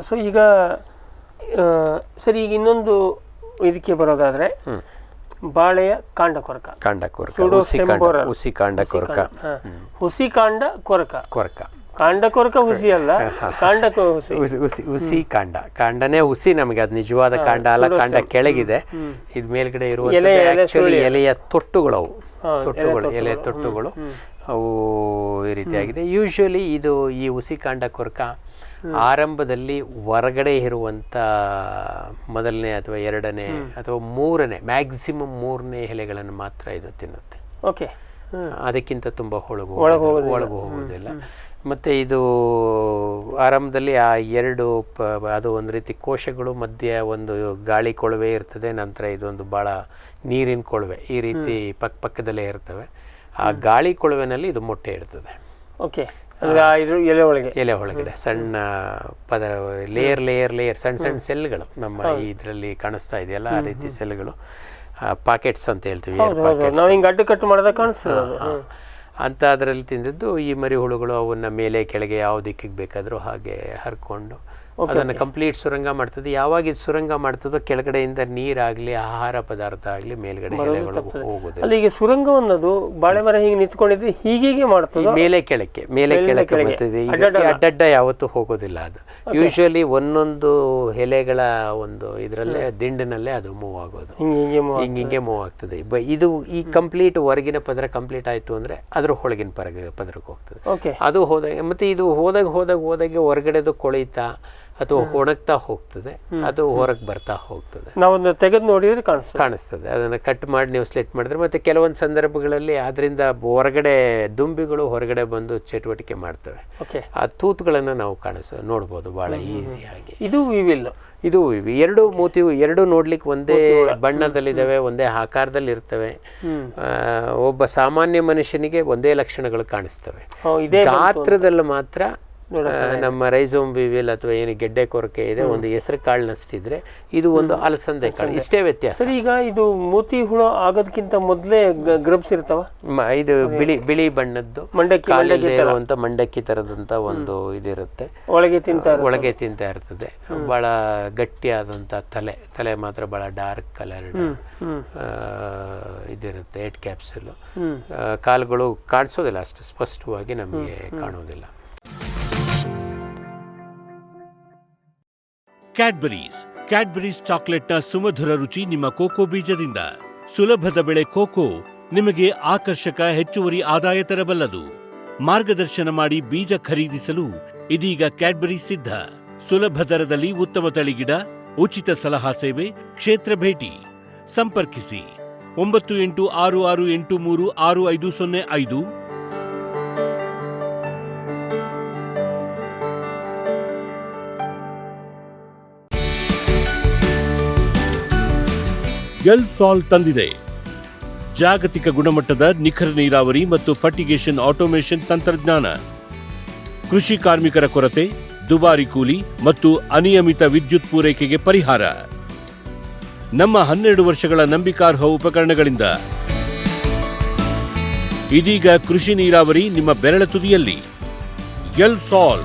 ಸೊ ಈಗ ಸರಿ, ಈಗ ಇನ್ನೊಂದು ಇದಕ್ಕೆ ಬರೋದಾದ್ರೆ ಬಾಳೆಯ ಕಾಂಡ ಕೊರಕ, ಹುಸಿ ಕಾಂಡ ಕೊರಕ ಕಾಂಡಕೊರಕ ಹುಸಿ ಅಲ್ಲ, ಕಾಂಡಕ ಹುಸಿ. ಹುಸಿ ಕಾಂಡನೇ ಹುಸಿ ನಮಗೆ. ಅದು ನಿಜವಾದ ಕಾಂಡ ಅಲ್ಲ, ಕಾಂಡ ಕೆಳಗಿದೆ. ಇದು ಮೇಲ್ಗಡೆ ಇರುವ ಎಲೆಯ ತೊಟ್ಟುಗಳು, ಎಲೆ ತೊಟ್ಟುಗಳು ಅವು ಈ ರೀತಿಯಾಗಿದೆ. ಯೂಶುವಲಿ ಇದು ಈ ಹುಸಿ ಕಾಂಡ ಕೊರಕ ಆರಂಭದಲ್ಲಿ ಹೊರಗಡೆ ಇರುವಂಥ ಮೊದಲನೇ ಅಥವಾ ಎರಡನೇ ಅಥವಾ ಮೂರನೇ, ಮ್ಯಾಕ್ಸಿಮಮ್ ಮೂರನೇ ಎಲೆಗಳನ್ನು ಮಾತ್ರ ಇದು ತಿನ್ನುತ್ತೆ. ಓಕೆ, ಅದಕ್ಕಿಂತ ತುಂಬ ಒಳಗು ಹೋಗೋದಿಲ್ಲ. ಮತ್ತು ಇದು ಆರಂಭದಲ್ಲಿ ಆ ಅದು ಒಂದು ರೀತಿ ಕೋಶಗಳು ಮಧ್ಯೆ ಒಂದು ಗಾಳಿ ಕೊಳವೆ ಇರ್ತದೆ, ನಂತರ ಇದೊಂದು ಭಾಳ ನೀರಿನ ಕೊಳವೆ ಈ ರೀತಿ ಪಕ್ಕದಲ್ಲೇ ಇರ್ತವೆ. ಆ ಗಾಳಿ ಕೊಳವೆನಲ್ಲಿ ಇದು ಮೊಟ್ಟೆ ಇರ್ತದೆ. ಓಕೆ, ಎಲೆ ಒಳಗಡೆ ಸಣ್ಣ ಪದರ ಲೇಯರ್ ಸಣ್ಣ ಸೆಲ್ಗಳು ನಮ್ಮ ಇದರಲ್ಲಿ ಕಾಣಿಸ್ತಾ ಇದೆಯಲ್ಲ, ಆ ರೀತಿ ಸೆಲ್ಗಳು, ಪಾಕೆಟ್ಸ್ ಅಂತ ಹೇಳ್ತೀವಿ, ಅಂತ ಅದರಲ್ಲಿ ತಿಂದಿದ್ದು ಈ ಮರಿ ಹುಳುಗಳು ಅವನ್ನ ಮೇಲೆ ಕೆಳಗೆ ಯಾವ ದಿಕ್ಕಿಗೆ ಬೇಕಾದರೂ ಹಾಗೆ ಹರ್ಕೊಂಡು ಅದನ್ನು ಕಂಪ್ಲೀಟ್ ಸುರಂಗ ಮಾಡ್ತದೆ. ಯಾವಾಗ ಇದು ಸುರಂಗ ಮಾಡ್ತದೋ ಕೆಳಗಡೆಯಿಂದ ನೀರಾಗಲಿ ಆಹಾರ ಪದಾರ್ಥ ಆಗಲಿ ಮೇಲ್ಗಡೆ ಹೋಗೋದು. ಅಲ್ಲಿ ಈಗ ಸುರಂಗ ಅನ್ನೋದು ಬಾಳೆ ಮರ ಹೀಗೆ ನಿಂತ್ಕೊಂಡಿದ್ರೆ ಹೀಗೆ ಮಾಡ್ತದೆ, ಮೇಲೆ ಕೆಳಕ್ಕೆ ಬರ್ತದೆ. ಅಡ್ಡಡ್ಡ ಯಾವತ್ತೂ ಹೋಗೋದಿಲ್ಲ. ಅದು ಯೂಶುವಲಿ ಒಂದೊಂದು ಎಲೆಗಳ ಒಂದು ಇದರಲ್ಲೇ ದಿಂಡಿನಲ್ಲೇ ಅದು ಮೂವ್ ಆಗೋದು, ಹಿಂಗೆ ಮೂವ್ ಆಗ್ತದೆ. ಇದು ಈ ಕಂಪ್ಲೀಟ್ ಹೊರಗಿನ ಪದರ ಕಂಪ್ಲೀಟ್ ಆಯ್ತು ಅಂದ್ರೆ ಅದ್ರ ಒಳಗಿನ ಪದರಕ್ಕೆ ಹೋಗ್ತದೆ. ಅದು ಹೋದಾಗ ಮತ್ತೆ ಇದು ಹೋದಾಗ ಹೊರಗಡೆದು ಕೊಳಿತಾ ಅಥವಾ ಒಣಗ್ತಾ ಹೋಗ್ತದೆ, ಅದು ಹೊರಗೆ ಬರ್ತಾ ಹೋಗ್ತದೆ. ನಾವೊಂದು ತೆಗೆದು ನೋಡಿದ್ರೆ ಕಾಣಿಸ್ತದೆ. ಅದನ್ನು ಕಟ್ ಮಾಡಿ ನೀವು ಸ್ಲೆಟ್ ಮಾಡಿದ್ರೆ ಮತ್ತೆ ಕೆಲವೊಂದು ಸಂದರ್ಭಗಳಲ್ಲಿ ಅದರಿಂದ ಹೊರಗಡೆ ದುಂಬಿಗಳು ಹೊರಗಡೆ ಬಂದು ಚಟುವಟಿಕೆ ಮಾಡ್ತವೆ. ಆ ತೂತುಗಳನ್ನು ನಾವು ನೋಡ್ಬೋದು ಬಹಳ ಈಸಿಯಾಗಿ. ಇದು ಎರಡು ನೋಡ್ಲಿಕ್ಕೆ ಒಂದೇ ಬಣ್ಣದಲ್ಲಿದ್ದಾವೆ, ಒಂದೇ ಆಕಾರದಲ್ಲಿ ಇರ್ತವೆ. ಒಬ್ಬ ಸಾಮಾನ್ಯ ಮನುಷ್ಯನಿಗೆ ಒಂದೇ ಲಕ್ಷಣಗಳು ಕಾಣಿಸ್ತವೆ. ಗಾತ್ರದಲ್ಲಿ ಮಾತ್ರ ನಮ್ಮ ರೈಸೋಮ್ ವಿವಿಲ್ ಅಥವಾ ಏನು ಗೆಡ್ಡೆ ಕೊರಕೆ ಇದೆ, ಒಂದು ಹೆಸರು ಕಾಳಿನಷ್ಟಿದ್ರೆ ಇದು ಒಂದು ಅಲಸಂದೆ ಕಾಳು, ಇಷ್ಟೇ ವ್ಯತ್ಯಾಸ. ಈಗ ಇದು ಮೂತಿ ಹುಳ ಆಗೋದಕ್ಕಿಂತ ಮೊದಲೇ ಗ್ರಬ್ಸ್ ಇರ್ತಾವ. ಇದು ಬಿಳಿ ಬಣ್ಣದ್ದು ಇರುವಂತ ಮಂಡಕ್ಕಿ ತರದಂತ ಒಂದು ಇದಿರುತ್ತೆ, ಒಳಗೆ ತಿಂತಾ ಇರ್ತದೆ. ಬಹಳ ಗಟ್ಟಿಯಾದಂತ ತಲೆ ಮಾತ್ರ ಬಹಳ ಡಾರ್ಕ್ ಕಲರ್ ಇದಿರುತ್ತೆ, 8 ಕ್ಯಾಪ್ಸುಲ್. ಕಾಲುಗಳು ಕಾಣಿಸೋದಿಲ್ಲ, ಅಷ್ಟು ಸ್ಪಷ್ಟವಾಗಿ ನಮಗೆ ಕಾಣೋದಿಲ್ಲ. ಕ್ಯಾಡ್ಬರೀಸ್ ಚಾಕ್ಲೆಟ್ನ ಸುಮಧುರ ರುಚಿ ನಿಮ್ಮ ಕೋಕೋ ಬೀಜದಿಂದ. ಸುಲಭದ ಬೆಳೆ ಕೋಕೋ ನಿಮಗೆ ಆಕರ್ಷಕ ಹೆಚ್ಚುವರಿ ಆದಾಯ ತರಬಲ್ಲದು. ಮಾರ್ಗದರ್ಶನ ಮಾಡಿ ಬೀಜ ಖರೀದಿಸಲು ಇದೀಗ ಕ್ಯಾಡ್ಬರೀಸ್ ಸಿದ್ಧ. ಸುಲಭ ದರದಲ್ಲಿ ಉತ್ತಮ ತಳಿಗಿಡ, ಉಚಿತ ಸಲಹಾ ಸೇವೆ, ಕ್ಷೇತ್ರ ಭೇಟಿ. ಸಂಪರ್ಕಿಸಿ 9866836505. ಎಲ್ಸಾಲ್ ತಂದಿದೆ ಜಾಗತಿಕ ಗುಣಮಟ್ಟದ ನಿಖರ ನೀರಾವರಿ ಮತ್ತು ಫರ್ಟಿಗೇಷನ್ ಆಟೋಮೇಷನ್ ತಂತ್ರಜ್ಞಾನ. ಕೃಷಿ ಕಾರ್ಮಿಕರ ಕೊರತೆ, ದುಬಾರಿ ಕೂಲಿ ಮತ್ತು ಅನಿಯಮಿತ ವಿದ್ಯುತ್ ಪೂರೈಕೆಗೆ ಪರಿಹಾರ. ನಮ್ಮ 12 ವರ್ಷಗಳ ನಂಬಿಕಾರ್ಹ ಉಪಕರಣಗಳಿಂದ ಇದೀಗ ಕೃಷಿ ನೀರಾವರಿ ನಿಮ್ಮ ಬೆರಳ ತುದಿಯಲ್ಲಿ. ಎಲ್ಸಾಲ್.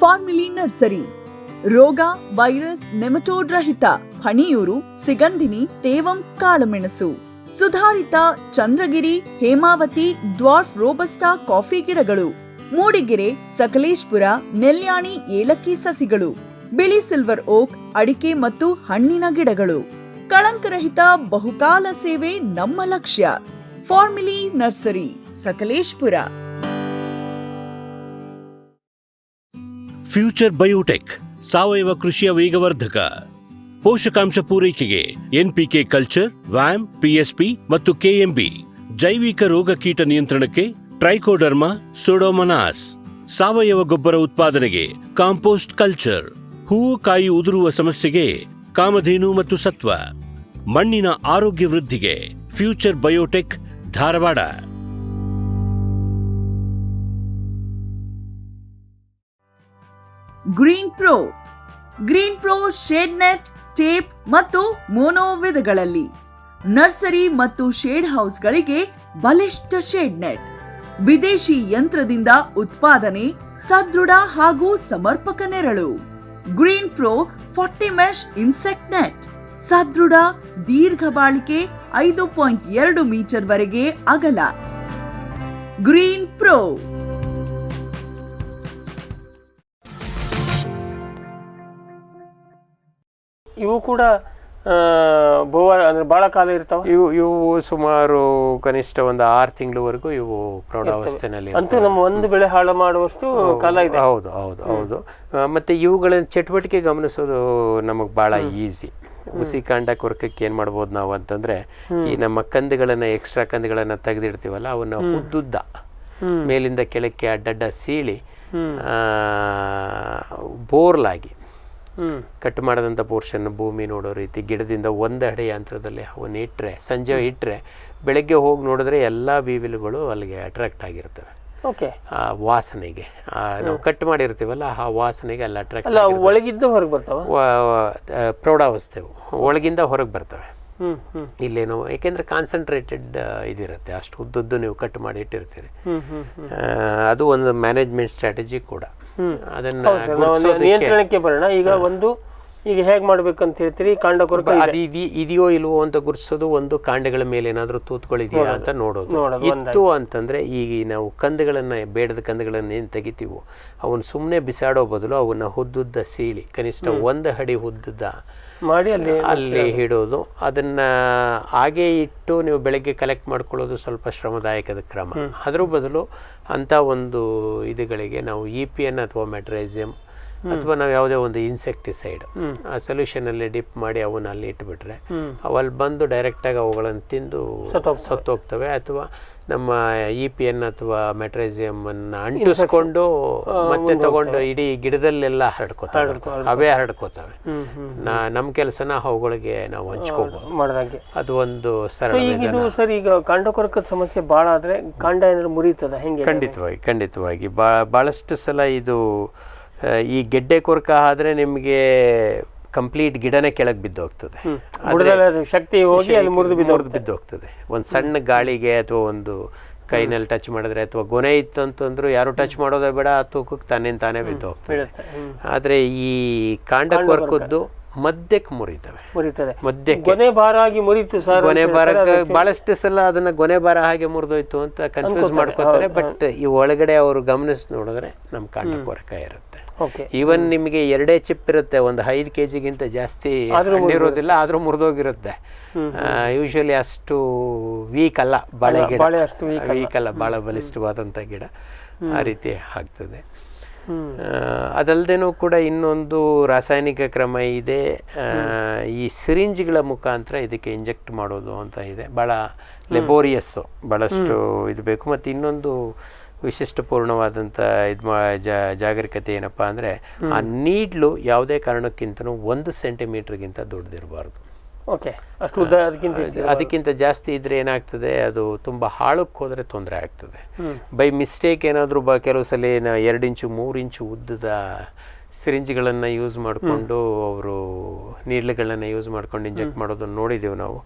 ಫಾರ್ಮಿಲಿ ನರ್ಸರಿ ರೋಗ, ವೈರಸ್, ನೆಮಟೋಡ್ ರಹಿತ ಹಣಿಯೂರು, ಸಿಗಂಧಿನಿ, ತೇವಂ ಕಾಳುಮೆಣಸು, ಸುಧಾರಿತ Chandragiri, Hemavathi, dwarf robusta coffee ಗಿಡಗಳು, ಮೂಡಿಗೆರೆ, ಸಕಲೇಶ್ಪುರ, ನೆಲ್ಯಾಣಿ ಏಲಕ್ಕಿ ಸಸಿಗಳು, ಬಿಳಿ ಸಿಲ್ವರ್ ಓಕ್, ಅಡಿಕೆ ಮತ್ತು ಹಣ್ಣಿನ ಗಿಡಗಳು. ಕಳಂಕರಹಿತ ಬಹುಕಾಲ ಸೇವೆ ನಮ್ಮ ಲಕ್ಷ್ಯ. ಫಾರ್ಮಿಲಿ ನರ್ಸರಿ, ಸಕಲೇಶ್ಪುರ. ಫ್ಯೂಚರ್ ಬಯೋಟೆಕ್ ಸಾವಯವ ಕೃಷಿಯ ವೇಗವರ್ಧಕ. ಪೋಷಕಾಂಶ ಪೂರೈಕೆಗೆ ಎನ್ಪಿಕೆ ಕಲ್ಚರ್, ವ್ಯಾಮ್, ಪಿಎಸ್ಪಿ ಮತ್ತು ಕೆಎಂಬಿ. ಜೈವಿಕ ರೋಗ ಕೀಟ ನಿಯಂತ್ರಣಕ್ಕೆ ಟ್ರೈಕೋಡರ್ಮಾ, ಸೂಡೋಮನಾಸ್. ಸಾವಯವ ಗೊಬ್ಬರ ಉತ್ಪಾದನೆಗೆ ಕಾಂಪೋಸ್ಟ್ ಕಲ್ಚರ್. ಹೂವು ಕಾಯಿ ಉದುರುವ ಸಮಸ್ಯೆಗೆ ಕಾಮಧೇನು ಮತ್ತು ಸತ್ವ. ಮಣ್ಣಿನ ಆರೋಗ್ಯ ವೃದ್ಧಿಗೆ future biotech, Dharwad. Green pro shade net, tape ಮತ್ತು ಮೋನೋ ವಿಧಗಳಲ್ಲಿ ನರ್ಸರಿ ಮತ್ತು ಶೇಡ್ ಹೌಸ್ಗಳಿಗೆ ಬಲಿಷ್ಠ ಶೇಡ್ ನೆಟ್. ವಿದೇಶಿ ಯಂತ್ರದಿಂದ ಉತ್ಪಾದನೆ, ಸದೃಢ ಹಾಗೂ ಸಮರ್ಪಕ ನೆರಳು. Green pro 40 mesh insect net, ಸದೃಢ, ದೀರ್ಘ ಬಾಳಿಕೆ 5.2 ಮೀಟರ್ ವರೆಗೆ ಅಗಲ. ಗ್ರೀನ್ ಪ್ರೋ ಇವು ಕೂಡ ಬೋವಾರ ಅಂದ್ರೆ ಬಹಳ ಕಾಲ ಇರ್ತಾವ. ಇವು ಸುಮಾರು ಕನಿಷ್ಠ ಒಂದು 6 ತಿಂಗಳವರೆಗೂ ಇವು ಪ್ರೌಢಾವಸ್ಥೆನಲ್ಲಿ ಅಂತೂ ನಮ್ಮ ಒಂದು ಬೆಳೆ ಹಾಳು ಮಾಡುವಷ್ಟು ಕಾಲ ಇದೆ. ಹೌದು ಹೌದು ಹೌದು. ಮತ್ತೆ ಇವುಗಳ ಚಟುವಟಿಕೆ ಗಮನಿಸೋದು ನಮಗೆ ಬಹಳ ಈಸಿ. ಹುಸಿ ಕಾಂಡ ಕೊರಕಕ್ಕೆ ಏನ್ ಮಾಡ್ಬೋದು ನಾವು ಅಂತಂದ್ರೆ, ಈ ನಮ್ಮ ಕಂದುಗಳನ್ನ ಎಕ್ಸ್ಟ್ರಾ ಕಂದುಗಳನ್ನ ತೆಗೆದಿಡ್ತೀವಲ್ಲ, ಅವನ್ನ ಉದ್ದುದ್ದ ಮೇಲಿಂದ ಕೆಳಕ್ಕೆ ಅಡ್ಡಡ್ಡ ಸೀಳಿ ಬೋರ್ಲಾಗಿ ಕಟ್ ಮಾಡಿದಂಥ ಪೋರ್ಷನ್ ಭೂಮಿ ನೋಡೋ ರೀತಿ ಗಿಡದಿಂದ 1 ಅಡಿ ಅಂತರದಲ್ಲಿ ಅವನ್ನ ಇಟ್ಟರೆ, ಸಂಜೆ ಇಟ್ಟರೆ ಬೆಳಗ್ಗೆ ಹೋಗಿ ನೋಡಿದ್ರೆ ಎಲ್ಲ ಬೀವಿಲುಗಳು ಅಲ್ಲಿಗೆ ಅಟ್ರಾಕ್ಟ್ ಆಗಿರ್ತವೆ. ಆ ವಾಸನೆಗೆ, ನಾವು ಕಟ್ ಮಾಡಿರ್ತೀವಲ್ಲ ಆ ವಾಸನೆಗೆ ಅಲ್ಲಿ ಅಟ್ರಾಕ್ಟ್. ಒಳಗಿದ್ದ ಹೊರಗೆ ಬರ್ತಾವ, ಪ್ರೌಢಾವಸ್ಥೆ ಒಳಗಿಂದ ಹೊರಗೆ ಬರ್ತವೆ. ಇಲ್ಲೇನು ಯಾಕೆಂದ್ರೆ ಕಾನ್ಸಂಟ್ರೇಟೆಡ್ ಇದಿರುತ್ತೆ, ಅಷ್ಟು ಉದ್ದದ್ದು ನೀವು ಕಟ್ ಮಾಡಿ ಇಟ್ಟಿರ್ತೀರಿ. ಅದು ಒಂದು ಮ್ಯಾನೇಜ್ಮೆಂಟ್ ಸ್ಟ್ರಾಟಜಿ ಕೂಡ. ಅದನ್ನ ನಿಯಂತ್ರಣಕ್ಕೆ ಬರೋಣ. ಈಗ ಹೇಗೆ ಮಾಡ್ಬೇಕಂತ ಹೇಳ್ತೀರಿ? ಕಾಂಡ ಕೊರಕ ಇದೆಯೋ ಇಲ್ವೋ ಅಂತ ಗುರುತಿಸೋದು ಒಂದು, ಕಾಂಡಗಳ ಮೇಲೆ ಏನಾದರೂ ತೂತ್ಗಳಿದೆಯಾ ಅಂತ ನೋಡೋದು. ಇತ್ತು ಅಂತಂದ್ರೆ ಈಗ ನಾವು ಕಂದುಗಳನ್ನ, ಬೇಡದ ಕಂದುಗಳನ್ನ ಏನು ತೆಗಿತೀವೋ ಅವನ್ನ ಸುಮ್ಮನೆ ಬಿಸಾಡೋ ಬದಲು ಅವನ್ನ ಉದ್ದುದ್ದ ಸೀಳಿ ಕನಿಷ್ಠ 1 ಅಡಿ ಉದ್ದುದ್ದ ಮಾಡಿ ಅಲ್ಲಿ ಇಡೋದು. ಅದನ್ನ ಹಾಗೆ ಇಟ್ಟು ನೀವು ಬೆಳಗ್ಗೆ ಕಲೆಕ್ಟ್ ಮಾಡ್ಕೊಳ್ಳೋದು ಸ್ವಲ್ಪ ಶ್ರಮದಾಯಕದ ಕ್ರಮ. ಅದ್ರ ಬದಲು ಅಂತ ಒಂದು ಇದುಗಳಿಗೆ ನಾವು EPN ಅಥವಾ ಮೆಟ್ರೈಸಿಯಂ ಅಥವಾ ನಾವು ಯಾವುದೇ ಒಂದು ಇನ್ಸೆಕ್ಟಿಸೈಡ್ ಆ ಸೊಲ್ಯೂಷನ್ ಅಲ್ಲಿ ಡಿಪ್ ಮಾಡಿ ಅವನ್ನ ಅಲ್ಲಿ ಇಟ್ಬಿಟ್ರೆ ಅವಲ್ಲಿ ಬಂದು ಡೈರೆಕ್ಟ್ ಆಗಿ ಅವುಗಳನ್ನು ತಿಂದು ಸತ್ತೋಗ್ತವೆ. ಅಥವಾ ನಮ್ಮ EPN ಅಥವಾ ಮೆಟ್ರೈಸಿಯಂ ಅನ್ನ ಅಂಟಿಸ್ಕೊಂಡು ಮತ್ತೆ ತಗೊಂಡು ಇಡೀ ಗಿಡದಲ್ಲೆಲ್ಲ ಹರಡ್ಕೋತವೆ, ಅವೇ ಹರಡ್ಕೋತವೆ. ನಮ್ಮ ಕೆಲಸನ ಅವುಗಳಿಗೆ ನಾವು ಹಂಚ್ಕೋಬಹುದು. ಅದು ಒಂದು ಸರಳ. ಈಗ ಕಾಂಡ ಕೊರಕದ ಸಮಸ್ಯೆ ಬಹಳ ಆದ್ರೆ ಕಾಂಡ ಏನಾದ್ರು ಮುರಿತದ ಹೆಂಗೆ? ಖಂಡಿತವಾಗಿ ಬಹಳಷ್ಟು ಸಲ ಇದು ಈ ಗೆಡ್ಡೆ ಕೊರಕ ಆದ್ರೆ ನಿಮಗೆ ಕಂಪ್ಲೀಟ್ ಗಿಡನೇ ಕೆಳಗೆ ಬಿದ್ದೋಗ್ತದೆ, ಶಕ್ತಿ ಹೋಗಿ ಅಲ್ಲಿ ಮುರಿದು ಬಿದ್ದೋಗ್ತದೆ. ಒಂದು ಸಣ್ಣ ಗಾಳಿಗೆ ಅಥವಾ ಒಂದು ಕೈನಲ್ಲಿ ಟಚ್ ಮಾಡಿದ್ರೆ ಅಥವಾ ಗೊನೆ ಇತ್ತು ಅಂತಂದ್ರು ಯಾರು ಟಚ್ ಮಾಡೋದೇ ಬೇಡ, ತೂಕಕ್ಕೆ ತಾನೇ ಬಿದ್ದೋಗ್ತದೆ. ಆದ್ರೆ ಈ ಕಾಂಡ ಕೊರಕದ್ದು ಮಧ್ಯಕ್ಕೆ ಮುರಿತವೆ. ಮಧ್ಯಕ್ಕೆ ಗೊನೆ ಭಾರ ಆಗಿ ಮುರಿತು ಸರ್. ಗೊನೆ ಭಾರ ಬಹಳಷ್ಟು ಸಲ ಅದನ್ನ ಗೊನೆ ಭಾರ ಹಾಗೆ ಮುರಿದೋಯ್ತು ಅಂತ ಕನ್ಫ್ಯೂಸ್ ಮಾಡ್ಕೋತಾರೆ. ಬಟ್ ಈ ಒಳಗಡೆ ಅವರು ಗಮನಿಸಿ ನೋಡಿದ್ರೆ ನಮ್ಮ ಕಾಂಡ ಕೊರಕ ಇರುತ್ತೆ. ಈವನ್ ನಿಮಗೆ 2 ಚಿಪ್ ಇರುತ್ತೆ, ಒಂದು 5 kg ಜಾಸ್ತಿ ಇರೋದಿಲ್ಲ, ಆದ್ರೂ ಮುರಿದೋಗಿರುತ್ತೆ. ಯೂಶಲಿ ಅಷ್ಟು ವೀಕ್ ಅಲ್ಲ ಬಾಳೆ ಗಿಡ, ವೀಕ್ ಅಲ್ಲ, ಬಹಳ ಬಲಿಷ್ಠವಾದಂಥ ಗಿಡ ಆ ರೀತಿ ಆಗ್ತದೆ. ಅದಲ್ಲದೇನೂ ಕೂಡ ಇನ್ನೊಂದು ರಾಸಾಯನಿಕ ಕ್ರಮ ಇದೆ, ಈ ಸಿರಿಂಜ್ಗಳ ಮುಖಾಂತರ ಇದಕ್ಕೆ ಇಂಜೆಕ್ಟ್ ಮಾಡೋದು ಅಂತ ಇದೆ. ಭಾಳ ಲೆಬೋರಿಯಸ್ಸು, ಭಾಳಷ್ಟು ಇದು ಬೇಕು. ಮತ್ತು ಇನ್ನೊಂದು ವಿಶಿಷ್ಟಪೂರ್ಣವಾದಂಥ ಜಾಗರೂಕತೆ ಏನಪ್ಪ ಅಂದರೆ, ಆ ನೀಡ್ಲು ಯಾವುದೇ ಕಾರಣಕ್ಕಿಂತನೂ 1 ಸೆಂಟಿಮೀಟರ್ಗಿಂತ ದೊಡ್ಡದಿರಬಾರ್ದು. ಅದಕ್ಕಿಂತ ಜಾಸ್ತಿ ಇದ್ರೆ ಏನಾಗ್ತದೆ, ಅದು ತುಂಬ ಹಾಳಕ್ಕೆ ಹೋದರೆ ತೊಂದರೆ ಆಗ್ತದೆ. ಬೈ ಮಿಸ್ಟೇಕ್ ಏನಾದರೂ ಕೆಲವು ಸಲ 2 ಇಂಚು 3 ಇಂಚು ಉದ್ದದ ಸಿರಿಂಜ್ಗಳನ್ನು ಯೂಸ್ ಮಾಡಿಕೊಂಡು ಅವರು ನೀಡ್ಲುಗಳನ್ನು ಯೂಸ್ ಮಾಡ್ಕೊಂಡು ಇಂಜೆಕ್ಟ್ ಮಾಡೋದನ್ನು ನೋಡಿದ್ದೀವಿ ನಾವು.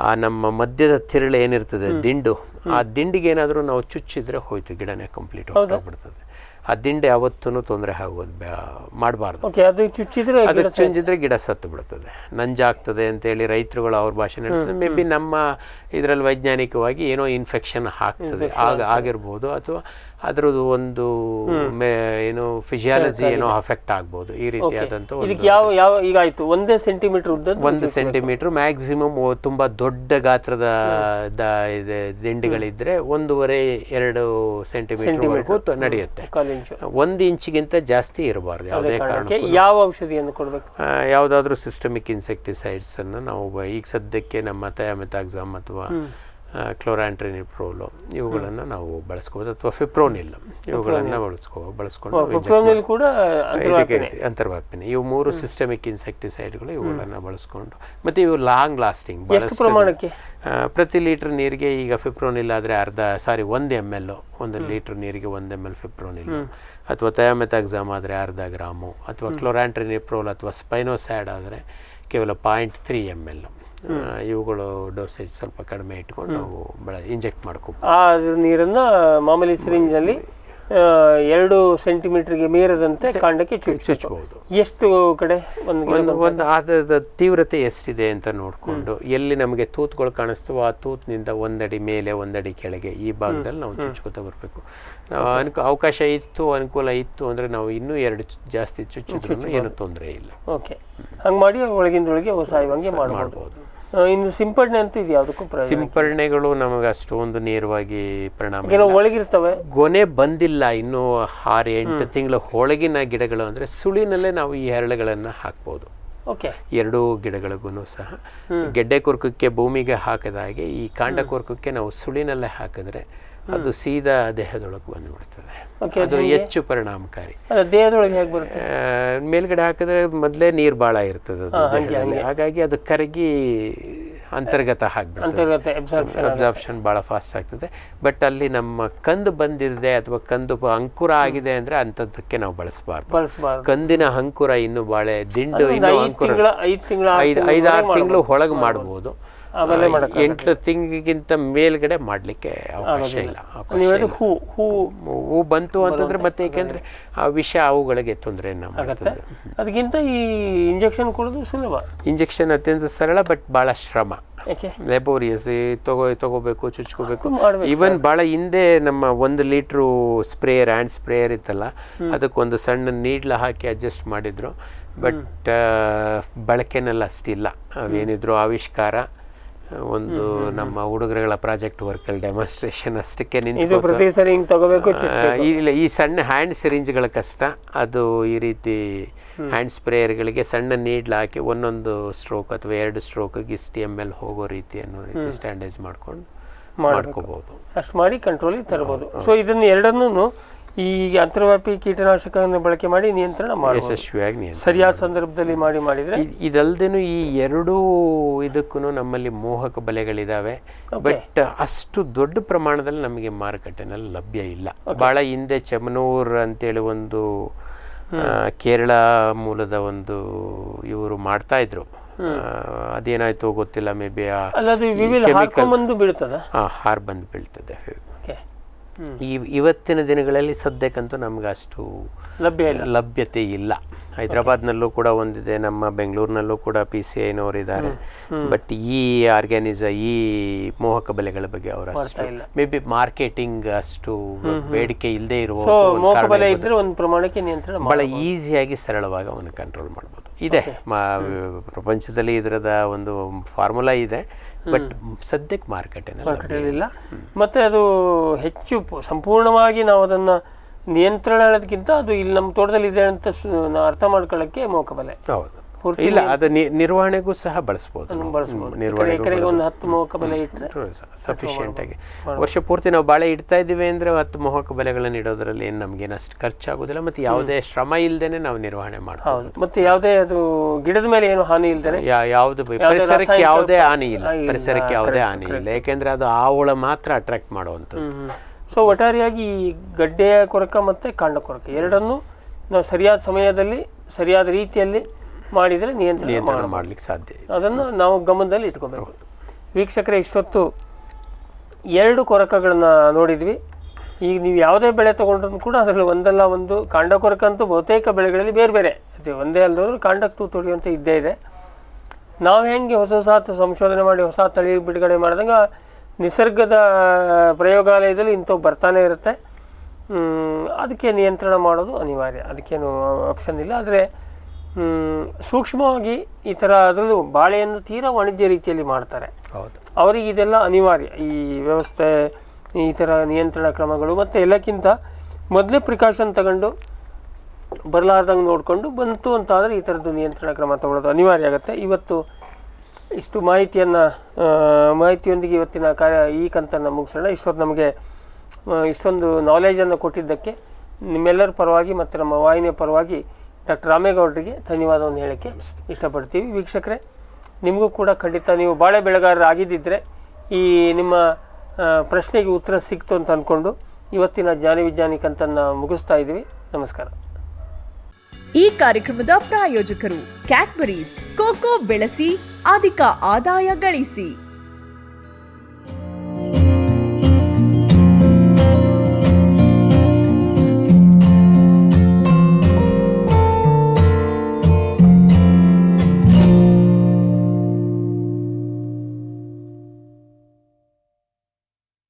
ಆ ನಮ್ಮ ಮಧ್ಯದ ತಿರುಳು ಏನಿರ್ತದೆ, ದಿಂಡು, ಆ ದಿಂಡಿಗೆ ಏನಾದರೂ ನಾವು ಚುಚ್ಚಿದ್ರೆ ಹೋಯ್ತು, ಗಿಡನೇ ಕಂಪ್ಲೀಟ್ ಹೋಗ್ಬಿಡ್ತದೆ. ಆ ದಿಂಡೆ ಯಾವತ್ತೂ ತೊಂದರೆ ಆಗೋದು ಮಾಡಬಾರ್ದು. ಅದು ಚುಂಚಿದ್ರೆ ಗಿಡ ಸತ್ತು ಬಿಡ್ತದೆ, ನಂಜಾಗ್ತದೆ ಅಂತೇಳಿ ರೈತರುಗಳು ಅವ್ರ ಭಾಷೆ ಹೇಳ್ತಾರೆ. ಮೇ ಬಿ ನಮ್ಮ ಇದರಲ್ಲಿ ವೈಜ್ಞಾನಿಕವಾಗಿ ಏನೋ ಇನ್ಫೆಕ್ಷನ್ ಆಗ್ತದೆ, ಆಗಿರ್ಬೋದು, ಅಥವಾ ಅದ್ರದ್ದು ಒಂದು ಏನು ಫಿಸಿಯಾಲಜಿ ಏನೋ ಅಫೆಕ್ಟ್ ಆಗ್ಬೋದು. ಈ ರೀತಿಯಾದಂಥ ಈಗ ಆಯ್ತು 1 ಸೆಂಟಿಮೀಟರ್ ಉದ್ದ, 1 ಸೆಂಟಿಮೀಟರ್ ಮ್ಯಾಕ್ಸಿಮಮ್. ತುಂಬಾ ದೊಡ್ಡ ಗಾತ್ರದ ದಿಂಡಿಗಳಿದ್ರೆ 1.5-2 ಸೆಂಟಿಮೀಟರ್ ನಡೆಯುತ್ತೆ. 1 ಇಂಚಿಗಿಂತ ಜಾಸ್ತಿ ಇರಬಾರ್ದು ಯಾವುದೇ ಕಾರಣಕ್ಕೂ. ಯಾವ ಔಷಧಿಯನ್ನು ಕೊಡಬೇಕು? ಯಾವುದಾದ್ರೂ ಸಿಸ್ಟಮಿಕ್ ಇನ್ಸೆಕ್ಟಿಸೈಡ್ಸ್ ಅನ್ನು ನಾವು ಈಗ ಸದ್ಯಕ್ಕೆ ನಮ್ಮ ಥಯಾಮೆಥಾಕ್ಸಾಮ್ ಅಥವಾ ಕ್ಲೋರಾಂಟ್ರಿನಿಪ್ರೋಲು ಇವುಗಳನ್ನು ನಾವು ಬಳಸ್ಕೋಬೋದು, ಅಥವಾ ಫಿಪ್ರೋನಿಲ್ ಇವುಗಳನ್ನು ಬಳಸ್ಕೊಂಡು ಅಂತರ್ವಾಗ್ತೀನಿ. ಇವು 3 ಸಿಸ್ಟಮಿಕ್ ಇನ್ಸೆಕ್ಟಿಸೈಡ್ಗಳು, ಇವುಗಳನ್ನು ಬಳಸ್ಕೊಂಡು. ಮತ್ತು ಇವು ಲಾಂಗ್ ಲಾಸ್ಟಿಂಗ್. ಪ್ರಮಾಣಕ್ಕೆ ಪ್ರತಿ ಲೀಟರ್ ನೀರಿಗೆ ಈಗ ಫಿಪ್ರೋನಿಲ್ ಆದರೆ 1 ml, 1 ಲೀಟರ್ ನೀರಿಗೆ 1 ml ಫಿಪ್ರೋನಿಲ್, ಅಥವಾ ಥಯಾಮೆಥಾಕ್ಸಾಮ್ ಆದರೆ 1/2 ಗ್ರಾಮು, ಅಥವಾ ಕ್ಲೋರಾಂಟ್ರಿನಿಪ್ರೋಲ್ ಅಥವಾ ಸ್ಪೈನೋಸ್ಯಾಡ್ ಆದರೆ ಕೇವಲ 0.3 ml. ಇವುಗಳು ಡೋಸೇಜ್ ಸ್ವಲ್ಪ ಕಡಿಮೆ ಇಟ್ಕೊಂಡು ನಾವು ಇಂಜೆಕ್ಟ್ ಮಾಡ್ಕೋಬಹುದು. ಆ ನೀರನ್ನು ಮಾಮೂಲಿ ಸಿರಿಂಜ್ನಲ್ಲಿ 2 ಸೆಂಟಿಮೀಟರ್ಗೆ ಮೀರದಂತೆ ಕಾಂಡಕ್ಕೆ ಚುಚ್ಚಬಹುದು. ಎಷ್ಟು ಕಡೆ ಒಂದು ಅದರ ತೀವ್ರತೆ ಎಷ್ಟಿದೆ ಅಂತ ನೋಡಿಕೊಂಡು ಎಲ್ಲಿ ನಮಗೆ ತೂತುಗಳು ಕಾಣಿಸ್ತವೋ ಆ ತೂತಿನಿಂದ 1 ಅಡಿ ಮೇಲೆ 1 ಅಡಿ ಕೆಳಗೆ ಈ ಭಾಗದಲ್ಲಿ ನಾವು ಚುಚ್ಕೋತಾ ಬರಬೇಕು. ಅವಕಾಶ ಇತ್ತು, ಅನುಕೂಲ ಇತ್ತು ಅಂದರೆ ನಾವು ಇನ್ನೂ 2 ಜಾಸ್ತಿ ಚುಚ್ಚಿದ್ರು ಏನು ತೊಂದರೆ ಇಲ್ಲ. ಓಕೆ, ಹಂಗೆ ಮಾಡಿ ಒಳಗಿಂದೊಳಗೆ ಸಾಯುವಂಗೆ ಮಾಡ್ಬೋದು. ಇನ್ನು ಸಿಂಪಡಣೆ ಅಂತೂ ಇದು ಯಾವುದಕ್ಕೂ ಸಿಂಪರಣೆಗಳು ನಮಗೆ ಅಷ್ಟೊಂದು ನೇರವಾಗಿ ಪರಿಣಾಮ ಒಳಗಿರ್ತವೆ. ಗೊನೆ ಬಂದಿಲ್ಲ ಇನ್ನೂ 6-8 ತಿಂಗಳ ಒಳಗಿನ ಗಿಡಗಳು ಅಂದರೆ ಸುಳಿನಲ್ಲೇ ನಾವು ಈ ಹರಳುಗಳನ್ನು ಹಾಕ್ಬೋದು. ಓಕೆ, 2 ಗಿಡಗಳಿಗೂ ಸಹ ಗೆಡ್ಡೆ ಕೊರ್ಕಕ್ಕೆ ಭೂಮಿಗೆ ಹಾಕಿದ ಹಾಗೆ ಈ ಕಾಂಡ ಕೊರ್ಕಕ್ಕೆ ನಾವು ಸುಳಿನಲ್ಲೇ ಹಾಕಿದ್ರೆ ಅದು ಸೀದಾ ದೇಹದೊಳಗೆ ಬಂದುಬಿಡ್ತದೆ. ಅದು ಹೆಚ್ಚು ಪರಿಣಾಮಕಾರಿ. ದೇಹದೊಳಗೆ ಹೇಗೆ ಬರುತ್ತೆ? ಮೇಲ್ಗಡೆ ಹಾಕಿದ್ರೆ ಮೊದಲೇ ನೀರು ಭಾಳ ಇರ್ತದೆ ಅದು, ಹಾಗಾಗಿ ಅದು ಕರಗಿ ಅಂತರ್ಗತ ಆಗ್ಬಿಡುತ್ತೆ. ಅಬ್ಸಾರ್ಪ್ಷನ್ ಭಾಳ ಫಾಸ್ಟ್ ಆಗ್ತದೆ. ಬಟ್ ಅಲ್ಲಿ ನಮ್ಮ ಕಂದು ಬಂದಿದೆ ಅಥವಾ ಕಂದು ಅಂಕುರ ಆಗಿದೆ ಅಂದ್ರೆ ಅಂಥದ್ದಕ್ಕೆ ನಾವು ಬಳಸಬಾರ್ದು. ಕಂದಿನ ಅಂಕುರ ಇನ್ನು ಬಾಳೆ ದಿಂಡು ಇನ್ನು ಅಂಕುರ 5-6 ತಿಂಗಳು ಒಳಗೆ ಮಾಡ್ಬೋದು. 8 ತಿಂಗಳಿಗಿಂತ ಮೇಲ್ಗಡೆ ಮಾಡ್ಲಿಕ್ಕೆ ಅವಕಾಶ ಇಲ್ಲ. ಹೂ ಬಂತು ಅಂತಂದ್ರೆ ಮತ್ತೆ ಏಕೆಂದ್ರೆ ಆ ವಿಷ ಅವುಗಳಿಗೆ ತೊಂದರೆಯನ್ನ ಮಾಡುತ್ತೆ. ಅದಕ್ಕಿಂತ ಈ ಇಂಜೆಕ್ಷನ್ ಕೊಡೋದು ಸುಲಭ. ಇಂಜೆಕ್ಷನ್ ಅತ್ಯಂತ ಸರಳ, ಬಟ್ ಬಹಳ ಶ್ರಮ, ಲೆಬೋರಿಯಸ್. ತಗೋಬೇಕು, ಚುಚ್ಕೋಬೇಕು. ಈವನ್ ಬಹಳ ಹಿಂದೆ ನಮ್ಮ 1 ಲೀಟ್ರು ಸ್ಪ್ರೇಯರ್, ಹ್ಯಾಂಡ್ ಸ್ಪ್ರೇಯರ್ ಇತ್ತಲ್ಲ, ಅದಕ್ಕೊಂದು ಸಣ್ಣ ನೀಡ್ಲ ಹಾಕಿ ಅಡ್ಜಸ್ಟ್ ಮಾಡಿದ್ರು. ಬಟ್ ಬಳಕೆನೆಲ್ಲ ಅಷ್ಟಿಲ್ಲ. ಅವೇನಿದ್ರು ಆವಿಷ್ಕಾರ ಒಂದು ನಮ್ಮ ಹುಡುಗರುಗಳ ಪ್ರಾಜೆಕ್ಟ್ ವರ್ಕಲ್ಲಿ ಡೆಮಾನ್ಸ್ಟ್ರೇಷನ್ ಅಷ್ಟಕ್ಕೆ ಇಲ್ಲ. ಈ ಸಣ್ಣ ಹ್ಯಾಂಡ್ ಸಿರಿಂಜ್ಗಳ ಕಷ್ಟ. ಅದು ಈ ರೀತಿ ಹ್ಯಾಂಡ್ ಸ್ಪ್ರೇಯರ್ಗಳಿಗೆ ಸಣ್ಣ ನೀಡ್ಲ ಹಾಕಿ 1 ಸ್ಟ್ರೋಕ್ ಅಥವಾ 2 ಸ್ಟ್ರೋಕಿಗೆ ಇಷ್ಟು ml ಹೋಗೋ ರೀತಿ ಅನ್ನೋ ರೀತಿ ಸ್ಟ್ಯಾಂಡರ್ಡ್ಸ್ ಮಾಡ್ಕೋಬಹುದು. ಅಷ್ಟು ಮಾಡಿ ಕಂಟ್ರೋಲಿಗೆ ತರಬಹುದು. ಸೊ ಇದನ್ನು ಎರಡನ್ನೂ ಈ ಅಂತರ್ವ್ಯಾಪಿ ಕೀಟನಾಶಕವನ್ನು ಬಳಕೆ ಮಾಡಿ ನಿಯಂತ್ರಣ ಮಾಡಿ ಯಶಸ್ವಿಯಾಗಿ ಸರಿಯಾದ ಸಂದರ್ಭದಲ್ಲಿ ಮಾಡಿದ್ರೆ. ಇದಲ್ದೇನು ಈ 2 ಇದಕ್ಕೂ ನಮ್ಮಲ್ಲಿ ಮೋಹಕ ಬಲೆಗಳಿದಾವೆ. ಬಟ್ ಅಷ್ಟು ದೊಡ್ಡ ಪ್ರಮಾಣದಲ್ಲಿ ನಮಗೆ ಮಾರುಕಟ್ಟೆನಲ್ಲಿ ಲಭ್ಯ ಇಲ್ಲ. ಬಹಳ ಹಿಂದೆ ಚೆಮನೂರ್ ಅಂತೇಳಿ ಒಂದು ಕೇರಳ ಮೂಲದ ಒಂದು ಇವರು ಮಾಡ್ತಾ ಇದ್ರು. ಅದೇನಾಯ್ತು ಗೊತ್ತಿಲ್ಲ. ಮೇ ಬಿ ಹಾರ್ ಬಂದು ಬೀಳ್ತದೆ. ಇವತ್ತಿನ ದಿನಗಳಲ್ಲಿ ಸದ್ಯಕ್ಕಂತೂ ನಮ್ಗೆ ಅಷ್ಟು ಲಭ್ಯತೆ ಇಲ್ಲ. ಹೈದರಾಬಾದ್ನಲ್ಲೂ ಕೂಡ ಒಂದಿದೆ, ನಮ್ಮ ಬೆಂಗಳೂರಿನಲ್ಲೂ ಕೂಡ PCIನವರು ಇದ್ದಾರೆ. ಬಟ್ ಈ ಈ ಮೋಹಕ ಬಲೆಗಳ ಬಗ್ಗೆ ಅವರ ಮೇ ಬಿ ಮಾರ್ಕೆಟಿಂಗ್ ಅಷ್ಟು ಬೇಡಿಕೆ ಇಲ್ಲದೆ ಇರುವ ಬಹಳ ಈಸಿಯಾಗಿ ಸರಳವಾಗಿ ಅವನ್ನ ಕಂಟ್ರೋಲ್ ಮಾಡ್ಬೋದು. ಇದೆ ಪ್ರಪಂಚದಲ್ಲಿ ಇದರದ ಒಂದು ಫಾರ್ಮುಲಾ ಇದೆ. ಬಟ್ ಸದ್ಯಕ್ಕೆ ಮಾರ್ಕೆಟಲ್ಲಿ ಇಲ್ಲ. ಮತ್ತೆ ಅದು ಹೆಚ್ಚು ಸಂಪೂರ್ಣವಾಗಿ ನಾವು ಅದನ್ನ ನಿಯಂತ್ರಣ ಹೇಳೋದಕ್ಕಿಂತ ಅದು ಇಲ್ಲಿ ನಮ್ಮ ತೋಟದಲ್ಲಿ ಇದೆ ಅಂತ ಅರ್ಥ ಮಾಡ್ಕೊಳ್ಳೋಕ್ಕೆ ಮೋಹಕ ಬಲೆ. ಹೌದು, ಇಲ್ಲ ಅದು ನಿರ್ವಹಣೆಗೂ ಸಹ ಬಳಸಬಹುದು. ಎಕರೆಗೆ ಒಂದು 10 ಮೋಹಕ ಬಲೆ ಇಟ್ಟರೆ ಸಫಿಶಿಯೆಂಟ್ ಆಗಿ ವರ್ಷ ಪೂರ್ತಿ ನಾವು ಬಾಳೆ ಇಡ್ತಾ ಇದ್ದೀವಿ ಅಂದ್ರೆ 10 ಮೋಹಕ ಬಲೆಗಳನ್ನು ಇಡೋದ್ರಲ್ಲಿ ಏನು ನಮ್ಗೇನು ಅಷ್ಟು ಖರ್ಚಾಗೋದಿಲ್ಲ. ಮತ್ತೆ ಯಾವುದೇ ಶ್ರಮ ಇಲ್ದೇನೆ ನಾವು ನಿರ್ವಹಣೆ ಮಾಡ್ಬೋದು. ಮತ್ತೆ ಯಾವುದೇ ಅದು ಗಿಡದ ಮೇಲೆ ಏನು ಹಾನಿ ಇಲ್ದೇನೆ, ಯಾವ್ದು ಪರಿಸರಕ್ಕೆ ಯಾವುದೇ ಹಾನಿ ಇಲ್ಲ. ಪರಿಸರಕ್ಕೆ ಯಾವುದೇ ಹಾನಿ ಇಲ್ಲ, ಯಾಕೆಂದ್ರೆ ಅದು ಆವುಳ ಮಾತ್ರ ಅಟ್ರಾಕ್ಟ್ ಮಾಡುವಂಥದ್ದು. ಸೊ ಒಟ್ಟಾರೆಯಾಗಿ ಈ ಗಡ್ಡೆಯ ಕೊರಕ ಮತ್ತು ಕಾಂಡ ಕೊರಕ ಎರಡನ್ನೂ ನಾವು ಸರಿಯಾದ ಸಮಯದಲ್ಲಿ ಸರಿಯಾದ ರೀತಿಯಲ್ಲಿ ಮಾಡಿದರೆ ನಿಯಂತ್ರಣ ಮಾಡಲಿಕ್ಕೆ ಸಾಧ್ಯ. ಅದನ್ನು ನಾವು ಗಮನದಲ್ಲಿ ಇಟ್ಕೋಬೇಕು. ವೀಕ್ಷಕರೇ, ಇಷ್ಟೊತ್ತು 2 ಕೊರಕಗಳನ್ನು ನೋಡಿದ್ವಿ. ಈಗ ನೀವು ಯಾವುದೇ ಬೆಳೆ ತೊಗೊಂಡ್ರೂ ಕೂಡ ಅದರಲ್ಲಿ ಒಂದಲ್ಲ ಒಂದು ಕಾಂಡ ಕೊರಕ ಅಂತೂ ಬಹುತೇಕ ಬೆಳೆಗಳಲ್ಲಿ ಬೇರೆ ಬೇರೆ ಅದೇ ಒಂದೇ ಅಲ್ಲದೋದ್ರೂ ಕಾಂಡಕ್ಕೆ ತೂತು ಹೊಡೆಯುವಂಥ ಇದ್ದೇ ಇದೆ. ನಾವು ಹೆಂಗೆ ಹೊಸ ಸಂಶೋಧನೆ ಮಾಡಿ ಹೊಸ ತಳಿ ಬಿಡುಗಡೆ ಮಾಡಿದಂಗೆ ನಿಸರ್ಗದ ಪ್ರಯೋಗಾಲಯದಲ್ಲಿ ಇಂಥವು ಬರ್ತಾನೆ ಇರುತ್ತೆ. ಅದಕ್ಕೆ ನಿಯಂತ್ರಣ ಮಾಡೋದು ಅನಿವಾರ್ಯ, ಅದಕ್ಕೇನು ಆಪ್ಷನ್ ಇಲ್ಲ. ಆದರೆ ಸೂಕ್ಷ್ಮವಾಗಿ ಈ ಥರ ಅದರಲ್ಲೂ ಬಾಳೆಯನ್ನು ತೀರಾ ವಾಣಿಜ್ಯ ರೀತಿಯಲ್ಲಿ ಮಾಡ್ತಾರೆ. ಅವರಿಗೆ ಇದೆಲ್ಲ ಅನಿವಾರ್ಯ. ಈ ವ್ಯವಸ್ಥೆ, ಈ ಥರ ನಿಯಂತ್ರಣ ಕ್ರಮಗಳು ಮತ್ತು ಎಲ್ಲಕ್ಕಿಂತ ಮೊದಲೇ ಪ್ರಿಕಾಷನ್ ತಗೊಂಡು ಬರಲಾರ್ದಂಗೆ ನೋಡಿಕೊಂಡು ಬಂತು ಅಂತಾದರೆ ಈ ಥರದ್ದು ನಿಯಂತ್ರಣ ಕ್ರಮ ತಗೊಳ್ಳೋದು ಅನಿವಾರ್ಯ ಆಗುತ್ತೆ. ಇವತ್ತು ಇಷ್ಟು ಮಾಹಿತಿಯೊಂದಿಗೆ ಇವತ್ತಿನ ಈ ಕಂತನ್ನು ಮುಗಿಸೋಣ. ಇಷ್ಟೊತ್ತು ನಮಗೆ ಇಷ್ಟೊಂದು ನಾಲೆಜನ್ನು ಕೊಟ್ಟಿದ್ದಕ್ಕೆ ನಿಮ್ಮೆಲ್ಲರ ಪರವಾಗಿ ಮತ್ತು ನಮ್ಮ ವಾಹಿನಿಯ ಪರವಾಗಿ ಡಾಕ್ಟರ್ ರಾಮೇಗೌಡರಿಗೆ ಧನ್ಯವಾದವನ್ನು ಹೇಳೋಕ್ಕೆ ಇಷ್ಟಪಡ್ತೀವಿ. ವೀಕ್ಷಕರೇ, ನಿಮಗೂ ಕೂಡ ಖಂಡಿತ ನೀವು ಬಾಳೆ ಬೆಳೆಗಾರರಾಗಿದ್ದಿದ್ದರೆ ಈ ನಿಮ್ಮ ಪ್ರಶ್ನೆಗೆ ಉತ್ತರ ಸಿಕ್ತು ಅಂತ ಅಂದ್ಕೊಂಡು ಇವತ್ತಿನ ಜ್ಞಾನ ವಿಜ್ಞಾನಿ ಕಂತನ್ನು ಮುಗಿಸ್ತಾ ಇದ್ದೀವಿ. ನಮಸ್ಕಾರ. ಈ ಕಾರ್ಯಕ್ರಮದ ಪ್ರಾಯೋಜಕರು ಕ್ಯಾಡ್ಬರೀಸ್. ಕೋಕೋ ಬೆಳೆಸಿ ಅಧಿಕ ಆದಾಯ ಗಳಿಸಿ.